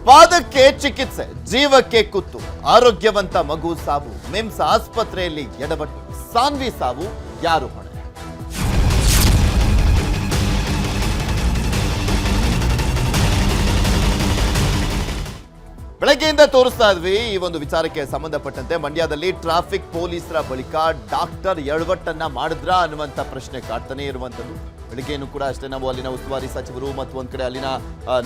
ಪಾದಕ್ಕೆ ಚಿಕಿತ್ಸೆ, ಜೀವಕ್ಕೆ ಕುತ್ತು, ಆರೋಗ್ಯವಂತ ಮಗು ಸಾವು. ಮಿಮ್ಸ್ ಆಸ್ಪತ್ರೆಯಲ್ಲಿ ಎಡವಟ್ಟು, ಸಾನ್ವಿ ಸಾವು ಯಾರು ಹೊಣೆ? ಬೆಳಗ್ಗೆಯಿಂದ ತೋರಿಸ್ತಾ ಇದ್ವಿ ಈ ಒಂದು ವಿಚಾರಕ್ಕೆ ಸಂಬಂಧಪಟ್ಟಂತೆ. ಮಂಡ್ಯದಲ್ಲಿ ಟ್ರಾಫಿಕ್ ಪೊಲೀಸರ ಬಳಿಕ ಡಾಕ್ಟರ್ ಎಡವಟ್ಟನ್ನ ಮಾಡಿದ್ರ ಅನ್ನುವಂಥ ಪ್ರಶ್ನೆ ಕಾಡ್ತಾನೆ ಇರುವಂಥದ್ದು. ಬೆಳಗ್ಗೆಯನ್ನು ಕೂಡ ಅಷ್ಟೇ ನಾವು ಅಲ್ಲಿನ ಉಸ್ತುವಾರಿ ಸಚಿವರು ಮತ್ತು ಒಂದ್ ಕಡೆ ಅಲ್ಲಿನ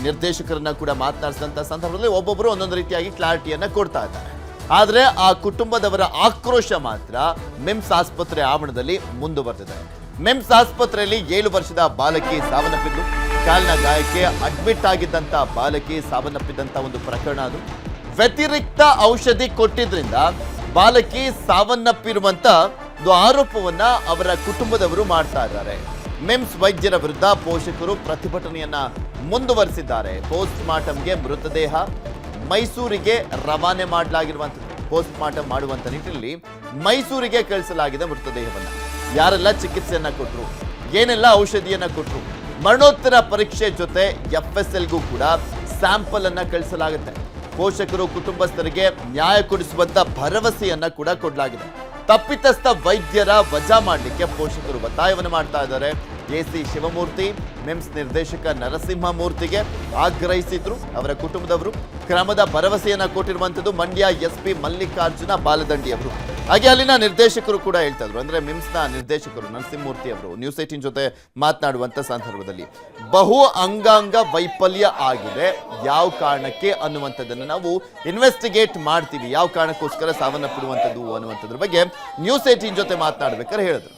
ನಿರ್ದೇಶಕರನ್ನ ಕೂಡ ಮಾತನಾಡಿಸಿದಂಥ ಸಂದರ್ಭದಲ್ಲಿ ಒಬ್ಬೊಬ್ಬರು ಒಂದೊಂದು ರೀತಿಯಾಗಿ ಕ್ಲಾರಿಟಿಯನ್ನ ಕೊಡ್ತಾ ಇದ್ದಾರೆ. ಆದ್ರೆ ಆ ಕುಟುಂಬದವರ ಆಕ್ರೋಶ ಮಾತ್ರ ಮಿಮ್ಸ್ ಆಸ್ಪತ್ರೆ ಆವರಣದಲ್ಲಿ ಮುಂದುವರೆದಿದೆ. ಮಿಮ್ಸ್ ಆಸ್ಪತ್ರೆಯಲ್ಲಿ 7 ವರ್ಷದ ಬಾಲಕಿ ಸಾವನ್ನಪ್ಪಿದ್ದು, ಕಾಲಿನ ಗಾಯಕ್ಕೆ ಅಡ್ಮಿಟ್ ಆಗಿದ್ದಂತ ಬಾಲಕಿ ಸಾವನ್ನಪ್ಪಿದಂತ ಒಂದು ಪ್ರಕರಣ. ಅದು ವ್ಯತಿರಿಕ್ತ ಔಷಧಿ ಕೊಟ್ಟಿದ್ರಿಂದ ಬಾಲಕಿ ಸಾವನ್ನಪ್ಪಿರುವಂತ ಆರೋಪವನ್ನ ಅವರ ಕುಟುಂಬದವರು ಮಾಡ್ತಾ ಇದ್ದಾರೆ. ಮಿಮ್ಸ್ ವೈದ್ಯರ ವಿರುದ್ಧ ಪೋಷಕರು ಪ್ರತಿಭಟನೆಯನ್ನ ಮುಂದುವರಿಸಿದ್ದಾರೆ. ಪೋಸ್ಟ್ ಮಾರ್ಟಂಗೆ ಮೃತದೇಹ ಮೈಸೂರಿಗೆ ರವಾನೆ ಮಾಡಲಾಗಿರುವಂಥದ್ದು. ಪೋಸ್ಟ್ ಮಾರ್ಟಂ ಮಾಡುವಂತ ನಿಟ್ಟಿನಲ್ಲಿ ಮೈಸೂರಿಗೆ ಕಳಿಸಲಾಗಿದೆ ಮೃತದೇಹವನ್ನ. ಯಾರೆಲ್ಲ ಚಿಕಿತ್ಸೆಯನ್ನ ಕೊಟ್ಟರು, ಏನೆಲ್ಲ ಔಷಧಿಯನ್ನ ಕೊಟ್ಟರು, ಮರಣೋತ್ತರ ಪರೀಕ್ಷೆ ಜೊತೆ FSLಗೂ ಕೂಡ ಸ್ಯಾಂಪಲ್ ಅನ್ನ ಕಳಿಸಲಾಗುತ್ತೆ. ಪೋಷಕರು ಕುಟುಂಬಸ್ಥರಿಗೆ ನ್ಯಾಯ ಕೊಡಿಸುವಂತ ಭರವಸೆಯನ್ನ ಕೂಡ ಕೊಡಲಾಗಿದೆ. ತಪ್ಪಿತಸ್ಥ ವೈದ್ಯರ ವಜಾ ಮಾಡಲಿಕ್ಕೆ ಪೋಷಕರು ಒತ್ತಾಯವನ್ನು ಮಾಡ್ತಾ ಇದ್ದಾರೆ. AC ಶಿವಮೂರ್ತಿ ಮಿಮ್ಸ್ ನಿರ್ದೇಶಕ ನರಸಿಂಹಮೂರ್ತಿಗೆ ಆಗ್ರಹಿಸಿದ್ರು ಅವರ ಕುಟುಂಬದವರು. ಕ್ರಮದ ಭರವಸೆಯನ್ನ ಕೊಟ್ಟಿರುವಂತದ್ದು ಮಂಡ್ಯ SP ಮಲ್ಲಿಕಾರ್ಜುನ ಬಾಲದಂಡಿ ಅವರು. ಹಾಗೆ ಅಲ್ಲಿನ ನಿರ್ದೇಶಕರು ಕೂಡ ಹೇಳ್ತಾ ಇದ್ರು. ಅಂದ್ರೆ ಮಿಮ್ಸ್ನ ನಿರ್ದೇಶಕರು ನರಸಿಂಹಮೂರ್ತಿ ಅವರು ನ್ಯೂಸ್ 18 ಜೊತೆ ಮಾತನಾಡುವಂತ ಸಂದರ್ಭದಲ್ಲಿ ಬಹು ಅಂಗಾಂಗ ವೈಫಲ್ಯ ಆಗಿದೆ, ಯಾವ ಕಾರಣಕ್ಕೆ ಅನ್ನುವಂಥದ್ದನ್ನು ನಾವು ಇನ್ವೆಸ್ಟಿಗೇಟ್ ಮಾಡ್ತೀವಿ, ಯಾವ ಕಾರಣಕ್ಕೋಸ್ಕರ ಸಾವನ್ನಪ್ಪಿರುವಂಥದ್ದು ಅನ್ನುವಂಥದ್ರ ಬಗ್ಗೆ ನ್ಯೂಸ್ 18 ಜೊತೆ ಮಾತನಾಡ್ಬೇಕಾದ್ರೆ ಹೇಳಿದ್ರು.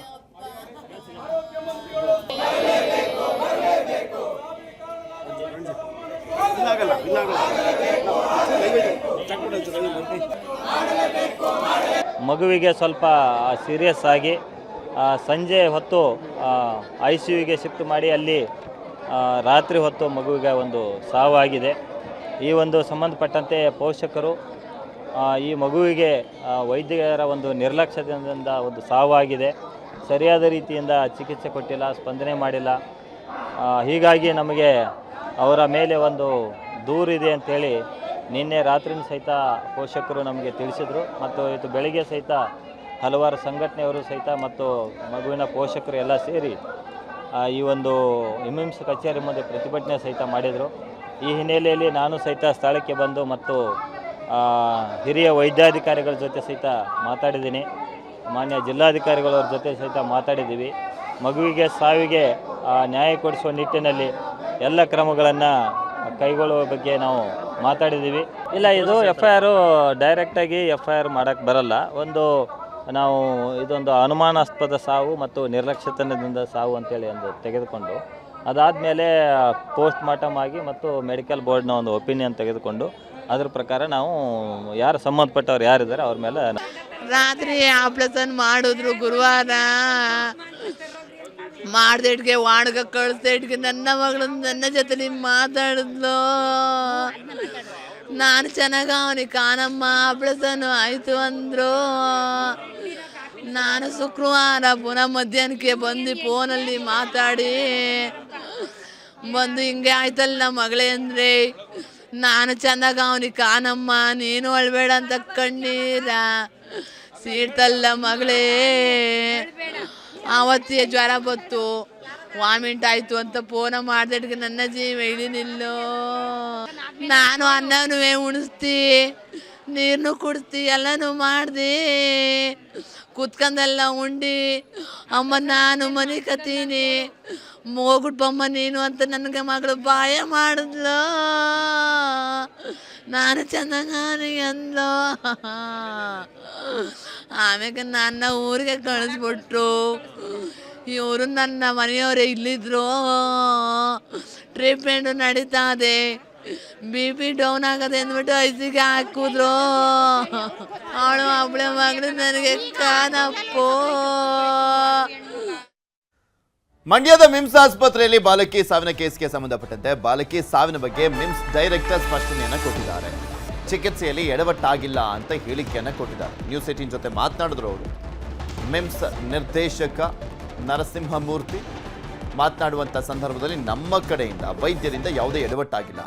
ಮಗುವಿಗೆ ಸ್ವಲ್ಪ ಸೀರಿಯಸ್ ಆಗಿ ಸಂಜೆ ಹೊತ್ತು ICUಗೆ ಶಿಫ್ಟ್ ಮಾಡಿ ಅಲ್ಲಿ ರಾತ್ರಿ ಹೊತ್ತು ಮಗುವಿಗೆ ಒಂದು ಸಾವಾಗಿದೆ. ಈ ಒಂದು ಸಂಬಂಧಪಟ್ಟಂತೆ ಪೋಷಕರು ಈ ಮಗುವಿಗೆ ವೈದ್ಯರ ಒಂದು ನಿರ್ಲಕ್ಷ್ಯದಿಂದ ಒಂದು ಸಾವಾಗಿದೆ, ಸರಿಯಾದ ರೀತಿಯಿಂದ ಚಿಕಿತ್ಸೆ ಕೊಟ್ಟಿಲ್ಲ, ಸ್ಪಂದನೆ ಮಾಡಿಲ್ಲ. ಹೀಗಾಗಿ ನಮಗೆ ಅವರ ಮೇಲೆ ಒಂದು ದೂರಿದೆ ಅಂಥೇಳಿ ನಿನ್ನೆ ರಾತ್ರಿನ ಸಹಿತ ಪೋಷಕರು ನಮಗೆ ತಿಳಿಸಿದರು. ಮತ್ತು ಇವತ್ತು ಬೆಳಿಗ್ಗೆ ಸಹಿತ ಹಲವಾರು ಸಂಘಟನೆಯವರು ಸಹಿತ ಮತ್ತು ಮಗುವಿನ ಪೋಷಕರು ಎಲ್ಲ ಸೇರಿ ಈ ಒಂದು ಮಿಮ್ಸ್ ಕಚೇರಿ ಮುಂದೆ ಪ್ರತಿಭಟನೆ ಸಹಿತ ಮಾಡಿದರು. ಈ ಹಿನ್ನೆಲೆಯಲ್ಲಿ ನಾನು ಸಹಿತ ಸ್ಥಳಕ್ಕೆ ಬಂದು ಮತ್ತು ಹಿರಿಯ ವೈದ್ಯಾಧಿಕಾರಿಗಳ ಜೊತೆ ಸಹಿತ ಮಾತಾಡಿದ್ದೀನಿ, ಮಾನ್ಯ ಜಿಲ್ಲಾಧಿಕಾರಿಗಳವ್ರ ಜೊತೆ ಸಹಿತ ಮಾತಾಡಿದ್ದೀವಿ. ಮಗುವಿಗೆ ಸಾವಿಗೆ ನ್ಯಾಯ ಕೊಡಿಸುವ ನಿಟ್ಟಿನಲ್ಲಿ ಎಲ್ಲ ಕ್ರಮಗಳನ್ನು ಕೈಗೊಳ್ಳುವ ಬಗ್ಗೆ ನಾವು ಮಾತಾಡಿದ್ದೀವಿ. ಇಲ್ಲ, ಇದು FIR ಡೈರೆಕ್ಟಾಗಿ FIR ಮಾಡೋಕ್ಕೆ ಬರಲ್ಲ. ನಾವು ಇದೊಂದು ಅನುಮಾನಾಸ್ಪದ ಸಾವು ಮತ್ತು ನಿರ್ಲಕ್ಷ್ಯತನದಿಂದ ಸಾವು ಅಂತೇಳಿ ಒಂದು ತೆಗೆದುಕೊಂಡು ಅದಾದಮೇಲೆ ಪೋಸ್ಟ್ ಮಾರ್ಟಮ್ ಆಗಿ ಮತ್ತು ಮೆಡಿಕಲ್ ಬೋರ್ಡ್ನ ಒಂದು ಒಪಿನಿಯನ್ ತೆಗೆದುಕೊಂಡು ಅದ್ರ ಪ್ರಕಾರ ನಾವು ಯಾರು ಸಂಬಂಧಪಟ್ಟವ್ರು ಯಾರಿದ್ದಾರೆ ಅವ್ರ ಮೇಲೆ ರಾತ್ರಿ ಆಪ್ರೇಷನ್ ಮಾಡಿದ್ರು. ಗುರುವಾರ ಮಾಡ್ದೇಟ್ಗೆ ವಾಡ್ಗ ಕಳಿಸ್ದೇಟ್ಗೆ ನನ್ನ ಮಗಳು ನನ್ನ ಜೊತೆ ಮಾತಾಡಿದ್ಲು. ನಾನು ಚೆನ್ನಾಗ ಅವನಿಗೆ ಕಾನಮ್ಮ ಆಪ್ರೇಷನ್ ಆಯಿತು ಅಂದರು. ನಾನು ಶುಕ್ರವಾರ ಪುನಃ ಮಧ್ಯಾಹ್ನಕ್ಕೆ ಬಂದು ಫೋನಲ್ಲಿ ಮಾತಾಡಿ ಬಂದು ಹಿಂಗೆ ಆಯ್ತಲ್ಲ ಮಗಳೇ ಅಂದರೆ, ನಾನು ಚೆನ್ನಾಗ ಅವನಿಗೆ ಕಾನಮ್ಮ ನೀನು ಅಳ್ಬೇಡ ಅಂತ ಕಣ್ಣೀರ ಸೀಡ್ತಲ್ಲ ಮಗಳೇ. ಆವತ್ತಿಗೆ ಜ್ವರ ಬತ್ತು, ವಾಮಿಂಟ್ ಆಯಿತು ಅಂತ ಫೋನ ಮಾಡ್ದಟ್ಗೆ ನನ್ನ ಜೀವ ಇಳಿನಿಲ್ಲೋ. ನಾನು ಅನ್ನನೂ ಉಣಿಸ್ತಿ, ನೀರನ್ನು ಕುಡಿಸ್ತಿ, ಎಲ್ಲನೂ ಮಾಡ್ದೆ, ಕೂತ್ಕೊಂಡೆಲ್ಲ ಉಂಡು ಅಮ್ಮ ನಾನು ಮನೆ ಕತ್ತೀನಿ ಹೋಗ್ಬಿಟ್ಬಮ್ಮ ನೀನು ಅಂತ ನನಗೆ ಮಗಳು ಬಾಯ ಮಾಡಿದ್ಲು. ನಾನು ಚೆನ್ನಾಗಿ ಅಂದ್ಲು. ಆಮೇಲೆ ನನ್ನ ಊರಿಗೆ ಕಳಿಸ್ಬಿಟ್ರು. ಇವರು ನನ್ನ ಮನೆಯವರೇ ಇಲ್ಲಿದ್ರು. ಟ್ರೀಟ್ಮೆಂಟು ನಡೀತಾ ಇದೆ, BP ಡೌನ್ ಆಗದೆ ಅಂದ್ಬಿಟ್ಟು ICUಗೆ ಹಾಕಿದ್ರು. ಅವಳು ಒಬ್ಬಳೆ ಮಗಳು ನನಗೆ ಕಾನಪ್ಪೋ. ಮಂಡ್ಯದ ಮಿಮ್ಸ್ ಆಸ್ಪತ್ರೆಯಲ್ಲಿ ಬಾಲಕಿ ಸಾವಿನ ಕೇಸ್ಗೆ ಸಂಬಂಧಪಟ್ಟಂತೆ ಬಾಲಕಿ ಸಾವಿನ ಬಗ್ಗೆ ಮಿಮ್ಸ್ ಡೈರೆಕ್ಟರ್ ಸ್ಪಷ್ಟನೆಯನ್ನ ಕೊಟ್ಟಿದ್ದಾರೆ. ಚಿಕಿತ್ಸೆಯಲ್ಲಿ ಎಡವಟ್ಟಾಗಿಲ್ಲ ಅಂತ ಹೇಳಿಕೆಯನ್ನ ಕೊಟ್ಟಿದ್ದಾರೆ. ನ್ಯೂಸ್ 18 ಜೊತೆ ಮಾತನಾಡಿದ್ರು ಅವರು. ಮಿಮ್ಸ್ ನಿರ್ದೇಶಕ ನರಸಿಂಹಮೂರ್ತಿ ಮಾತನಾಡುವಂಥ ಸಂದರ್ಭದಲ್ಲಿ ನಮ್ಮ ಕಡೆಯಿಂದ ವೈದ್ಯರಿಂದ ಯಾವುದೇ ಎಡವಟ್ಟಾಗಿಲ್ಲ,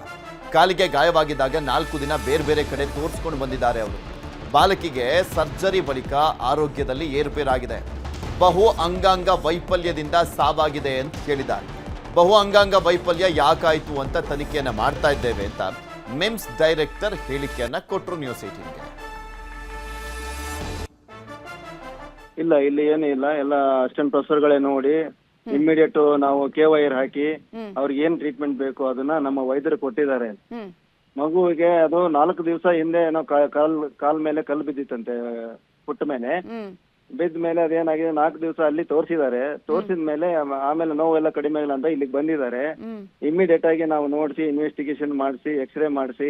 ಕಾಲಿಗೆ ಗಾಯವಾಗಿದ್ದಾಗ 4 ದಿನ ಬೇರೆ ಬೇರೆ ಕಡೆ ತೋರಿಸ್ಕೊಂಡು ಬಂದಿದ್ದಾರೆ ಅವರು. ಬಾಲಕಿಗೆ ಸರ್ಜರಿ ಬಳಿಕ ಆರೋಗ್ಯದಲ್ಲಿ ಏರುಪೇರಾಗಿದೆ. ಬಹು ಅಂಗಾಂಗ ವೈಫಲ್ಯದಿಂದ ಸಾವಾಗಿದೆ ಅಂತ ಹೇಳಿದ್ದಾರೆ. ಬಹು ಅಂಗಾಂಗ ವೈಫಲ್ಯ ಯಾಕಾಯಿತು ಅಂತ ತನಿಖೆಯನ್ನ ಮಾಡ್ತಾ ಇದ್ದೇವೆ ಅಂತ ಮಿಮ್ಸ್ ಡೈರೆಕ್ಟರ್ ಹೇಳಿಕೆಯನ್ನ ಕೊಟ್ಟರು ನ್ಯೂಸ್ 18ಗೆ. ಇಲ್ಲ, ಇಲ್ಲಿ ಏನೂ ಇಲ್ಲ, ಎಲ್ಲ ಅಸಿಸ್ಟೆಂಟ್ ಪ್ರೊಫೆಸರ್ಗಳೇ ನೋಡಿ ಇಮಿಡಿಯೇಟ್ ನಾವು KYR ಹಾಕಿ ಅವ್ರಿಗೆ ಏನ್ ಟ್ರೀಟ್ಮೆಂಟ್ ಬೇಕು ಅದನ್ನ ನಮ್ಮ ವೈದ್ಯರು ಕೊಟ್ಟಿದ್ದಾರೆ. ಮಗುವಿಗೆ ಅದು 4 ದಿವಸ ಹಿಂದೆ ಏನೋ ಕಾಲ್ ಮೇಲೆ ಕಲ್ಲು ಬಿದ್ದಿತ್ತಂತೆ, ಪುಟ್ಟ ಮೇಲೆ ಬಿದ್ದ ಮೇಲೆ ಅದೇನಾಗಿದೆ 4 ದಿವಸ ಅಲ್ಲಿ ತೋರಿಸಿದ್ದಾರೆ. ತೋರಿಸಿದ ಮೇಲೆ ಆಮೇಲೆ ನೋವೆಲ್ಲ ಕಡಿಮೆ ಆಗಿಲ್ಲ ಅಂತ ಇಲ್ಲಿಗೆ ಬಂದಿದ್ದಾರೆ. ಇಮಿಡಿಯೇಟ್ ಆಗಿ ನಾವು ನೋಡಿಸಿ ಇನ್ವೆಸ್ಟಿಗೇಷನ್ ಮಾಡಿಸಿ ಎಕ್ಸ್ರೇ ಮಾಡಿಸಿ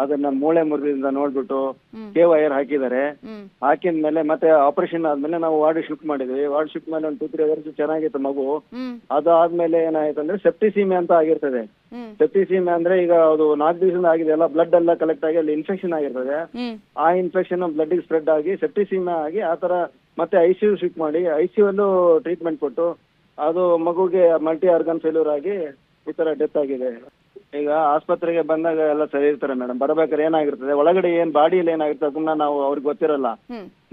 ಅದನ್ನ ಮೂಳೆ ಮುರಿದಿಂದ ನೋಡ್ಬಿಟ್ಟು KYR ಹಾಕಿದ್ದಾರೆ. ಹಾಕಿದ ಮೇಲೆ ಮತ್ತೆ ಆಪರೇಷನ್ ಆದ್ಮೇಲೆ ನಾವು ವಾರ್ಡ್ ಶಿಫ್ಟ್ ಮಾಡಿದ್ವಿ. ವಾರ್ಡ್ ಶಿಫ್ಟ್ ಮೇಲೆ ಒಂದು 2-3 ಅವರ್ಸ್ ಚೆನ್ನಾಗಿತ್ತು ಮಗು. ಅದಾದ್ಮೇಲೆ ಏನಾಯ್ತು ಅಂದ್ರೆ ಸೆಪ್ಟಿಸೀಮಿಯಾ ಅಂತ ಆಗಿರ್ತದೆ. ಸೆಪ್ಟಿಸೀಮಿಯಾ ಅಂದ್ರೆ ಈಗ ಅದು 4 ದಿವಸದಿಂದ ಆಗಿದೆ ಅಲ್ಲ, ಬ್ಲಡ್ ಎಲ್ಲ ಕಲೆಕ್ಟ್ ಆಗಿ ಅಲ್ಲಿ ಇನ್ಫೆಕ್ಷನ್ ಆಗಿರ್ತದೆ. ಆ ಇನ್ಫೆಕ್ಷನ್ ಬ್ಲಡ್ ಸ್ಪ್ರೆಡ್ ಆಗಿ ಸೆಪ್ಟಿಸೀಮಿಯಾ ಆಗಿ ಆತರ ಮತ್ತೆ ICU ಶಿಫ್ಟ್ ಮಾಡಿ ICU ಅಲ್ಲೂ ಟ್ರೀಟ್ಮೆಂಟ್ ಕೊಟ್ಟು ಅದು ಮಗುಗೆ ಮಲ್ಟಿ ಆರ್ಗನ್ ಫೇಲ್ಯೂರ್ ಆಗಿ ಈ ತರ ಡೆತ್ ಆಗಿದೆ. ಈಗ ಆಸ್ಪತ್ರೆಗೆ ಬಂದಾಗ ಎಲ್ಲ ಸರಿ ಇರ್ತಾರೆ ಮೇಡಮ್, ಬರ್ಬೇಕಾದ್ರೆ ಏನಾಗಿರ್ತದೆ ಒಳಗಡೆ ಏನ್ ಬಾಡಿಯಲ್ಲಿ ಏನಾಗಿರ್ತದೆ ಅದನ್ನ ನಾವು ಅವ್ರಿಗೆ ಗೊತ್ತಿರಲ್ಲ.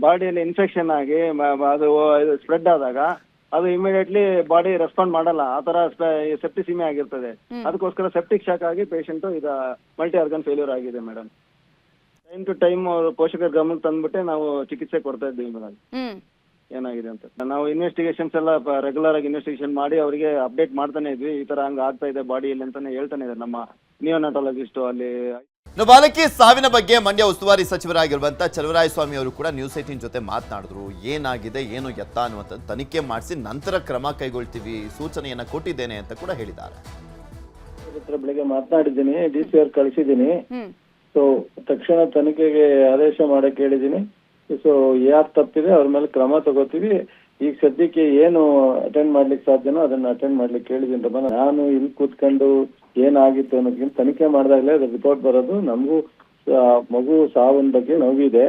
ಬಾಡಿಯಲ್ಲಿ ಇನ್ಫೆಕ್ಷನ್ ಆಗಿ ಅದು ಸ್ಪ್ರೆಡ್ ಆದಾಗ ಅದು ಇಮಿಡಿಯೇಟ್ಲಿ ಬಾಡಿ ರೆಸ್ಪಾಂಡ್ ಮಾಡಲ್ಲ, ಆ ತರ ಸೆಪ್ಟಿಸಿಮಿಯಾ ಆಗಿರ್ತದೆ. ಅದಕ್ಕೋಸ್ಕರ ಸೆಪ್ಟಿಕ್ ಶಾಕ್ ಆಗಿ ಪೇಷಂಟ್ ಈಗ ಮಲ್ಟಿ ಆರ್ಗನ್ ಫೇಲ್ಯೂರ್ ಆಗಿದೆ ಮೇಡಮ್. ಟೈಮ್ ಟು ಟೈಮ್ ಪೋಷಕರ ಗಮನಕ್ಕೆ ತಂದ್ಬಿಟ್ಟೆ ನಾವು ಚಿಕಿತ್ಸೆ ಕೊಡ್ತಾ ಇದ್ದೀವಿ ಮೇಡಮ್ ಏನಾಗಿದೆ ಅಂತ. ನಾವು ಇನ್ವೆಸ್ಟಿಗೇಷನ್ಸ್ ಎಲ್ಲ ರೆಗ್ಯುಲರ್ ಆಗಿ ಇನ್ವೆಸ್ಟಿಗೇಷನ್ ಮಾಡಿ ಅವರಿಗೆ ಅಪ್ಡೇಟ್ ಮಾಡ್ತಾನೆ ಇದ್ವಿ. ಈ ತರ ಹಂಗ ಆಗ್ತಾ ಇದೆ ಬಾಡಿಯಲ್ಲಿ ಅಂತಾನೆ ಹೇಳ್ತಾನೆ ಇದ್ದಾರೆ ನಮ್ಮ ನಿಯೋನಾಟಾಲಜಿಸ್ಟ್ ಅಲ್ಲಿ. ಬಾಲಕಿ ಸಾವಿನ ಬಗ್ಗೆ ಮಂಡ್ಯ ಉಸ್ತುವಾರಿ ಸಚಿವರಾಗಿರುವಂತ ಚಲುವರಾಯಸ್ವಾಮಿ ಅವರು ಕೂಡ ನ್ಯೂಸ್ 18 ಜೊತೆ ಮಾತನಾಡಿದ್ರು. ಏನಾಗಿದೆ ಏನು ಎತ್ತ ಅನ್ನುವಂಥ ತನಿಖೆ ಮಾಡಿಸಿ ನಂತರ ಕ್ರಮ ಕೈಗೊಳ್ತೀವಿ, ಸೂಚನೆಯನ್ನ ಕೊಟ್ಟಿದ್ದೇನೆ ಅಂತ ಕೂಡ ಹೇಳಿದ್ದಾರೆ. ಬೆಳಿಗ್ಗೆ ಮಾತನಾಡಿದ್ದೀನಿ, DCR ಕಳಿಸಿದ್ದೀನಿ. ಸೊ ತಕ್ಷಣ ತನಿಖೆಗೆ ಆದೇಶ ಮಾಡಕ್ ಹೇಳಿದ್ದೀನಿ. ಸೊ ಯಾರು ತಪ್ಪಿದೆ ಅವ್ರ ಮೇಲೆ ಕ್ರಮ ತಗೋತೀವಿ. ಈಗ ಸದ್ಯಕ್ಕೆ ಏನು ಅಟೆಂಡ್ ಮಾಡ್ಲಿಕ್ಕೆ ಸಾಧ್ಯನೋ ಅದನ್ನ ಅಟೆಂಡ್ ಮಾಡ್ಲಿಕ್ಕೆ ಹೇಳಿದ್ದೀನಿ. ನಾನು ಇಲ್ಲಿ ಕೂತ್ಕೊಂಡು ಏನಾಗಿತ್ತು ಅನ್ನೋದಕ್ಕಿಂತ ತನಿಖೆ ಮಾಡಿದಾಗಲೇ ಅದ್ರ ರಿಪೋರ್ಟ್ ಬರೋದು. ನಮಗೂ ಮಗು ಸಾವಿನ ಬಗ್ಗೆ ನೋವಿದೆ.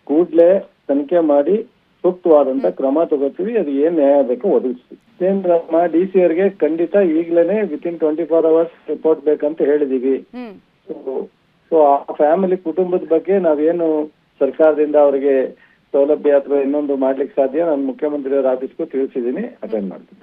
ಕೂಡ್ಲೇ ತನಿಖೆ ಮಾಡಿ ಸೂಕ್ತವಾದಂತ ಕ್ರಮ ತಗೋತೀವಿ. ಅದು ಏನ್ ನ್ಯಾಯ ಬೇಕೋ ಒದಗಿಸ್ತೀವಿ. ನಮ್ಮ DCRಗೆ ಖಂಡಿತ ಈಗ್ಲೇನೆ ವಿತಿನ್ 24 hours ರಿಪೋರ್ಟ್ ಬೇಕಂತ ಹೇಳಿದೀವಿ. ಸೊ ಆ ಫ್ಯಾಮಿಲಿ ಕುಟುಂಬದ ಬಗ್ಗೆ ನಾವೇನು ಸರ್ಕಾರದಿಂದ ಅವರಿಗೆ ಸೌಲಭ್ಯ ಅಥವಾ ಇನ್ನೊಂದು ಮಾಡ್ಲಿಕ್ಕೆ ಸಾಧ್ಯ ನಾನು ಮುಖ್ಯಮಂತ್ರಿಯವರ ಆಫೀಸ್ಗೂ ತಿಳಿಸಿದ್ದೀನಿ, ಅಟೆಂಡ್ ಮಾಡ್ತೀನಿ.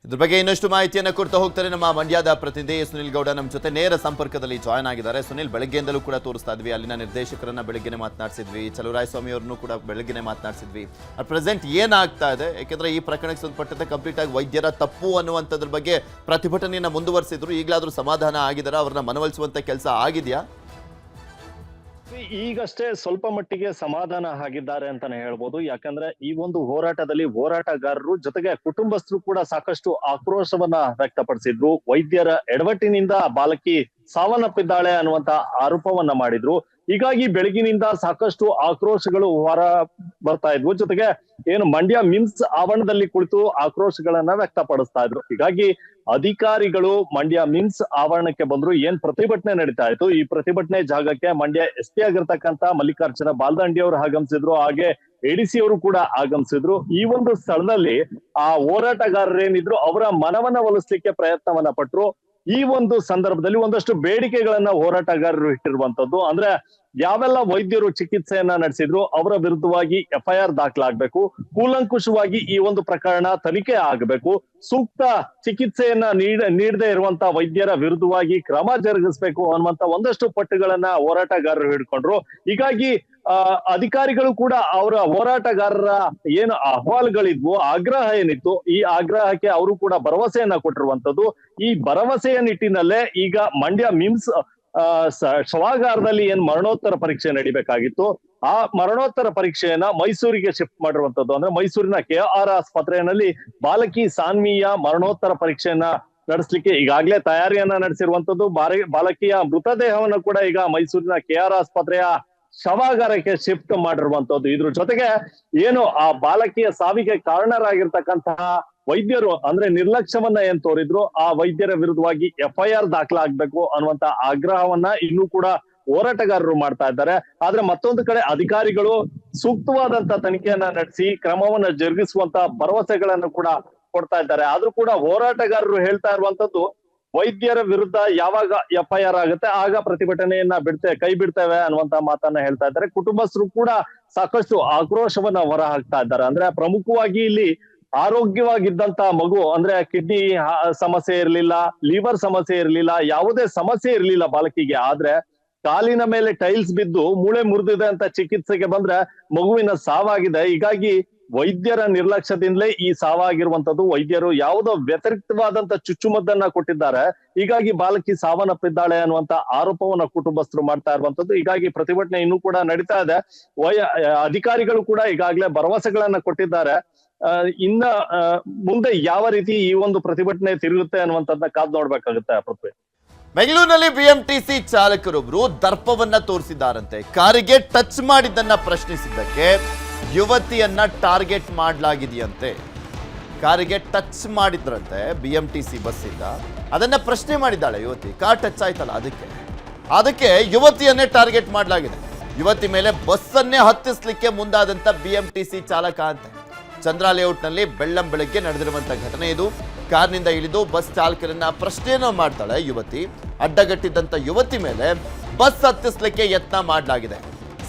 ಇದ್ರ ಬಗ್ಗೆ ಇನ್ನಷ್ಟು ಮಾಹಿತಿಯನ್ನು ಕೊಡ್ತಾ ಹೋಗ್ತಾರೆ ನಮ್ಮ ಮಂಡ್ಯದ ಪ್ರತಿನಿಧಿ ಸುನಿಲ್ ಗೌಡ ನಮ್ಮ ಜೊತೆ ನೇರ ಸಂಪರ್ಕದಲ್ಲಿ ಜಾಯ್ನ್ ಆಗಿದ್ದಾರೆ. ಸುನಿಲ್, ಬೆಳಗ್ಗೆಯಿಂದಲೂ ಕೂಡ ತೋರಿಸ್ತಾ ಇದ್ವಿ, ಅಲ್ಲಿನ ನಿರ್ದೇಶಕರನ್ನ ಬೆಳಗ್ಗೆನೆ ಮಾತನಾಡಿಸಿದ್ವಿ, ಚಲುವರಾಯಸ್ವಾಮಿ ಅವ್ರನ್ನೂ ಕೂಡ ಬೆಳಗ್ಗೆನೆ ಮಾತನಾಡಿಸಿದ್ವಿ. ಪ್ರೆಸೆಂಟ್ ಏನಾಗ್ತಾ ಇದೆ, ಯಾಕೆಂದ್ರೆ ಈ ಪ್ರಕರಣಕ್ಕೆ ಸಂಬಂಧಪಟ್ಟಂತೆ ಕಂಪ್ಲೀಟ್ ಆಗಿ ವೈದ್ಯರ ತಪ್ಪು ಅನ್ನುವಂಥದ್ರ ಬಗ್ಗೆ ಪ್ರತಿಭಟನೆಯನ್ನ ಮುಂದುವರಿಸಿದ್ರು. ಈಗಲಾದ್ರೂ ಸಮಾಧಾನ ಆಗಿದಾರ, ಅವ್ರನ್ನ ಮನವೊಲಿಸುವಂತ ಕೆಲಸ ಆಗಿದೆಯಾ? ಈಗಷ್ಟೇ ಸ್ವಲ್ಪ ಮಟ್ಟಿಗೆ ಸಮಾಧಾನ ಆಗಿದ್ದಾರೆ ಅಂತಾನೆ ಹೇಳ್ಬೋದು. ಯಾಕಂದ್ರೆ ಈ ಒಂದು ಹೋರಾಟದಲ್ಲಿ ಹೋರಾಟಗಾರರು ಜೊತೆಗೆ ಕುಟುಂಬಸ್ಥರು ಕೂಡ ಸಾಕಷ್ಟು ಆಕ್ರೋಶವನ್ನ ವ್ಯಕ್ತಪಡಿಸಿದ್ರು. ವೈದ್ಯರ ಎಡವಟ್ಟಿನಿಂದ ಬಾಲಕಿ ಸಾವನ್ನಪ್ಪಿದ್ದಾಳೆ ಅನ್ನುವಂತ ಆರೋಪವನ್ನ ಮಾಡಿದ್ರು. ಹೀಗಾಗಿ ಬೆಳಗಿನಿಂದ ಸಾಕಷ್ಟು ಆಕ್ರೋಶಗಳು ಹೊರ ಬರ್ತಾ ಇದ್ವು. ಜೊತೆಗೆ ಏನು ಮಂಡ್ಯ ಮಿಮ್ಸ್ ಆವರಣದಲ್ಲಿ ಕುಳಿತು ಆಕ್ರೋಶಗಳನ್ನ ವ್ಯಕ್ತಪಡಿಸ್ತಾ ಇದ್ರು. ಹೀಗಾಗಿ ಅಧಿಕಾರಿಗಳು ಮಂಡ್ಯ ಮಿಮ್ಸ್ ಆವರಣಕ್ಕೆ ಬಂದ್ರು. ಏನ್ ಪ್ರತಿಭಟನೆ ನಡೀತಾ ಇತ್ತು, ಈ ಪ್ರತಿಭಟನೆ ಜಾಗಕ್ಕೆ ಮಂಡ್ಯ SP ಆಗಿರ್ತಕ್ಕಂತ ಮಲ್ಲಿಕಾರ್ಜುನ ಬಾಲ್ದಂಡಿ ಅವರು ಆಗಮಿಸಿದ್ರು. ಹಾಗೆ ADC ಅವರು ಕೂಡ ಆಗಮಿಸಿದ್ರು. ಈ ಒಂದು ಸ್ಥಳದಲ್ಲಿ ಆ ಹೋರಾಟಗಾರರೇನಿದ್ರು ಅವರ ಮನವನ್ನ ಒಲಿಸ್ಲಿಕ್ಕೆ ಪ್ರಯತ್ನವನ್ನ ಪಟ್ರು. ಈ ಒಂದು ಸಂದರ್ಭದಲ್ಲಿ ಒಂದಷ್ಟು ಬೇಡಿಕೆಗಳನ್ನ ಹೋರಾಟಗಾರರು ಇಟ್ಟಿರುವಂತದ್ದು. ಅಂದ್ರೆ ಯಾವೆಲ್ಲ ವೈದ್ಯರು ಚಿಕಿತ್ಸೆಯನ್ನ ನಡೆಸಿದ್ರು ಅವರ ವಿರುದ್ಧವಾಗಿ FIR ದಾಖಲಾಗಬೇಕು, ಕೂಲಂಕುಷವಾಗಿ ಈ ಒಂದು ಪ್ರಕರಣ ತನಿಖೆ ಆಗಬೇಕು, ಸೂಕ್ತ ಚಿಕಿತ್ಸೆಯನ್ನ ನೀಡದೇ ಇರುವಂತ ವೈದ್ಯರ ವಿರುದ್ಧವಾಗಿ ಕ್ರಮ ಜರುಗಿಸಬೇಕು ಅನ್ನುವಂತ ಒಂದಷ್ಟು ಪಟ್ಟುಗಳನ್ನ ಹೋರಾಟಗಾರರು ಹಿಡ್ಕೊಂಡ್ರು. ಹೀಗಾಗಿ ಅಧಿಕಾರಿಗಳು ಕೂಡ ಅವರ ಹೋರಾಟಗಾರರ ಏನು ಅಹವಾಲುಗಳಿದ್ವು, ಆಗ್ರಹ ಏನಿತ್ತು, ಈ ಆಗ್ರಹಕ್ಕೆ ಅವರು ಕೂಡ ಭರವಸೆಯನ್ನ ಕೊಟ್ಟಿರುವಂತದ್ದು. ಈ ಭರವಸೆಯ ನಿಟ್ಟಿನಲ್ಲೇ ಈಗ ಮಂಡ್ಯ ಮಿಮ್ಸ್ ಶವಾಗಾರದಲ್ಲಿ ಏನ್ ಮರಣೋತ್ತರ ಪರೀಕ್ಷೆ ನಡಿಬೇಕಾಗಿತ್ತು, ಆ ಮರಣೋತ್ತರ ಪರೀಕ್ಷೆಯನ್ನ ಮೈಸೂರಿಗೆ ಶಿಫ್ಟ್ ಮಾಡಿರುವಂತದ್ದು. ಅಂದ್ರೆ ಮೈಸೂರಿನ KR ಆಸ್ಪತ್ರೆಯಲ್ಲಿ ಬಾಲಕಿ ಸಾನ್ವಿಯ ಮರಣೋತ್ತರ ಪರೀಕ್ಷೆಯನ್ನ ನಡೆಸಲಿಕ್ಕೆ ಈಗಾಗಲೇ ತಯಾರಿಯನ್ನ ನಡೆಸಿರುವಂತದ್ದು. ಬಾಲಕಿಯ ಮೃತದೇಹವನ್ನು ಕೂಡ ಈಗ ಮೈಸೂರಿನ KR ಆಸ್ಪತ್ರೆಯ ಶವಾಗಾರಕ್ಕೆ ಶಿಫ್ಟ್ ಮಾಡಿರುವಂತದ್ದು. ಇದ್ರ ಜೊತೆಗೆ ಏನು ಆ ಬಾಲಕಿಯ ಸಾವಿಗೆ ಕಾರಣರಾಗಿರ್ತಕ್ಕಂತಹ ವೈದ್ಯರು ಅಂದ್ರೆ ನಿರ್ಲಕ್ಷ್ಯವನ್ನ ಏನ್ ತೋರಿದ್ರು, ಆ ವೈದ್ಯರ ವಿರುದ್ಧವಾಗಿ FIR ದಾಖಲಾಗಬೇಕು ಅನ್ನುವಂತ ಆಗ್ರಹವನ್ನ ಇನ್ನೂ ಕೂಡ ಹೋರಾಟಗಾರರು ಮಾಡ್ತಾ ಇದ್ದಾರೆ. ಆದ್ರೆ ಮತ್ತೊಂದು ಕಡೆ ಅಧಿಕಾರಿಗಳು ಸೂಕ್ತವಾದಂತ ತನಿಖೆಯನ್ನ ನಡೆಸಿ ಕ್ರಮವನ್ನ ಜರುಗಿಸುವಂತ ಭರವಸೆಗಳನ್ನು ಕೂಡ ಕೊಡ್ತಾ ಇದ್ದಾರೆ. ಆದ್ರೂ ಕೂಡ ಹೋರಾಟಗಾರರು ಹೇಳ್ತಾ ಇರುವಂತದ್ದು ವೈದ್ಯರ ವಿರುದ್ಧ ಯಾವಾಗ FIR ಆಗುತ್ತೆ ಆಗ ಪ್ರತಿಭಟನೆಯನ್ನ ಕೈ ಬಿಡ್ತೇವೆ ಅನ್ನುವಂತ ಮಾತನ್ನ ಹೇಳ್ತಾ ಇದ್ದಾರೆ. ಕುಟುಂಬಸ್ಥರು ಕೂಡ ಸಾಕಷ್ಟು ಆಕ್ರೋಶವನ್ನ ಹೊರ ಹಾಕ್ತಾ ಇದ್ದಾರೆ. ಅಂದ್ರೆ ಪ್ರಮುಖವಾಗಿ ಇಲ್ಲಿ ಆರೋಗ್ಯವಾಗಿದ್ದಂತ ಮಗು, ಅಂದ್ರೆ ಕಿಡ್ನಿ ಸಮಸ್ಯೆ ಇರ್ಲಿಲ್ಲ, ಲಿವರ್ ಸಮಸ್ಯೆ ಇರ್ಲಿಲ್ಲ, ಯಾವುದೇ ಸಮಸ್ಯೆ ಇರ್ಲಿಲ್ಲ ಬಾಲಕಿಗೆ. ಆದ್ರೆ ಕಾಲಿನ ಮೇಲೆ ಟೈಲ್ಸ್ ಬಿದ್ದು ಮೂಳೆ ಮುರಿದಿದೆ ಅಂತ ಚಿಕಿತ್ಸೆಗೆ ಬಂದ್ರೆ ಮಗುವಿನ ಸಾವಾಗಿದೆ. ಹೀಗಾಗಿ ವೈದ್ಯರ ನಿರ್ಲಕ್ಷ್ಯದಿಂದಲೇ ಈ ಸಾವಾಗಿರುವಂತದ್ದು. ವೈದ್ಯರು ಯಾವುದೋ ವ್ಯತಿರಿಕ್ತವಾದಂತ ಚುಚ್ಚುಮದ್ದನ್ನ ಕೊಟ್ಟಿದ್ದಾರೆ, ಹೀಗಾಗಿ ಬಾಲಕಿ ಸಾವನ್ನಪ್ಪಿದ್ದಾಳೆ ಅನ್ನುವಂತ ಆರೋಪವನ್ನ ಕುಟುಂಬಸ್ಥರು ಮಾಡ್ತಾ ಇರುವಂತದ್ದು. ಹೀಗಾಗಿ ಪ್ರತಿಭಟನೆ ಇನ್ನೂ ಕೂಡ ನಡೀತಾ ಇದೆ. ಅಧಿಕಾರಿಗಳು ಕೂಡ ಈಗಾಗಲೇ ಭರವಸೆಗಳನ್ನ ಕೊಟ್ಟಿದ್ದಾರೆ. ಇನ್ನ ಮುಂದೆ ಯಾವ ರೀತಿ ಈ ಒಂದು ಪ್ರತಿಭಟನೆ ತಿರುಗುತ್ತೆ ಅನ್ನುವಂಥದ್ದನ್ನ ಕಾದ್ ನೋಡ್ಬೇಕಾಗುತ್ತೆ. ಪೃಥ್ವಿ, ಬೆಂಗಳೂರಿನಲ್ಲಿ BMTC ಚಾಲಕರೊಬ್ರು ದರ್ಪವನ್ನ ತೋರಿಸಿದ್ದಾರಂತೆ. ಕಾರಿಗೆ ಟಚ್ ಮಾಡಿದ್ದನ್ನ ಪ್ರಶ್ನಿಸಿದ್ದಕ್ಕೆ ಯುವತಿಯನ್ನ ಟಾರ್ಗೆಟ್ ಮಾಡಲಾಗಿದೆಯಂತೆ. ಕಾರಿಗೆ ಟಚ್ ಮಾಡಿದ್ರಂತೆ BMTC ಬಸ್ ಇಂದ, ಅದನ್ನ ಪ್ರಶ್ನೆ ಮಾಡಿದ್ದಾಳೆ ಯುವತಿ. ಕಾರ್ ಟಚ್ ಆಯ್ತಲ್ಲ, ಅದಕ್ಕೆ ಯುವತಿಯನ್ನೇ ಟಾರ್ಗೆಟ್ ಮಾಡಲಾಗಿದೆ. ಯುವತಿ ಮೇಲೆ ಬಸ್ಸನ್ನೇ ಹತ್ತಿಸ್ಲಿಕ್ಕೆ ಮುಂದಾದಂತ BMTC ಚಾಲಕ ಅಂತೆ. ಚಂದ್ರ ಲೇಔಟ್ನಲ್ಲಿ ಬೆಳ್ಳಂಬೆಳಗ್ಗೆ ನಡೆದಿರುವಂತ ಘಟನೆ ಇದು. ಕಾರ್ನಿಂದ ಇಳಿದು ಬಸ್ ಚಾಲಕರನ್ನ ಪ್ರಶ್ನೆಯನ್ನು ಮಾಡ್ತಾಳೆ ಯುವತಿ. ಅಡ್ಡಗಟ್ಟಿದ್ದಂತ ಯುವತಿ ಮೇಲೆ ಬಸ್ ಹತ್ತಿಸ್ಲಿಕ್ಕೆ ಯತ್ನ ಮಾಡಲಾಗಿದೆ.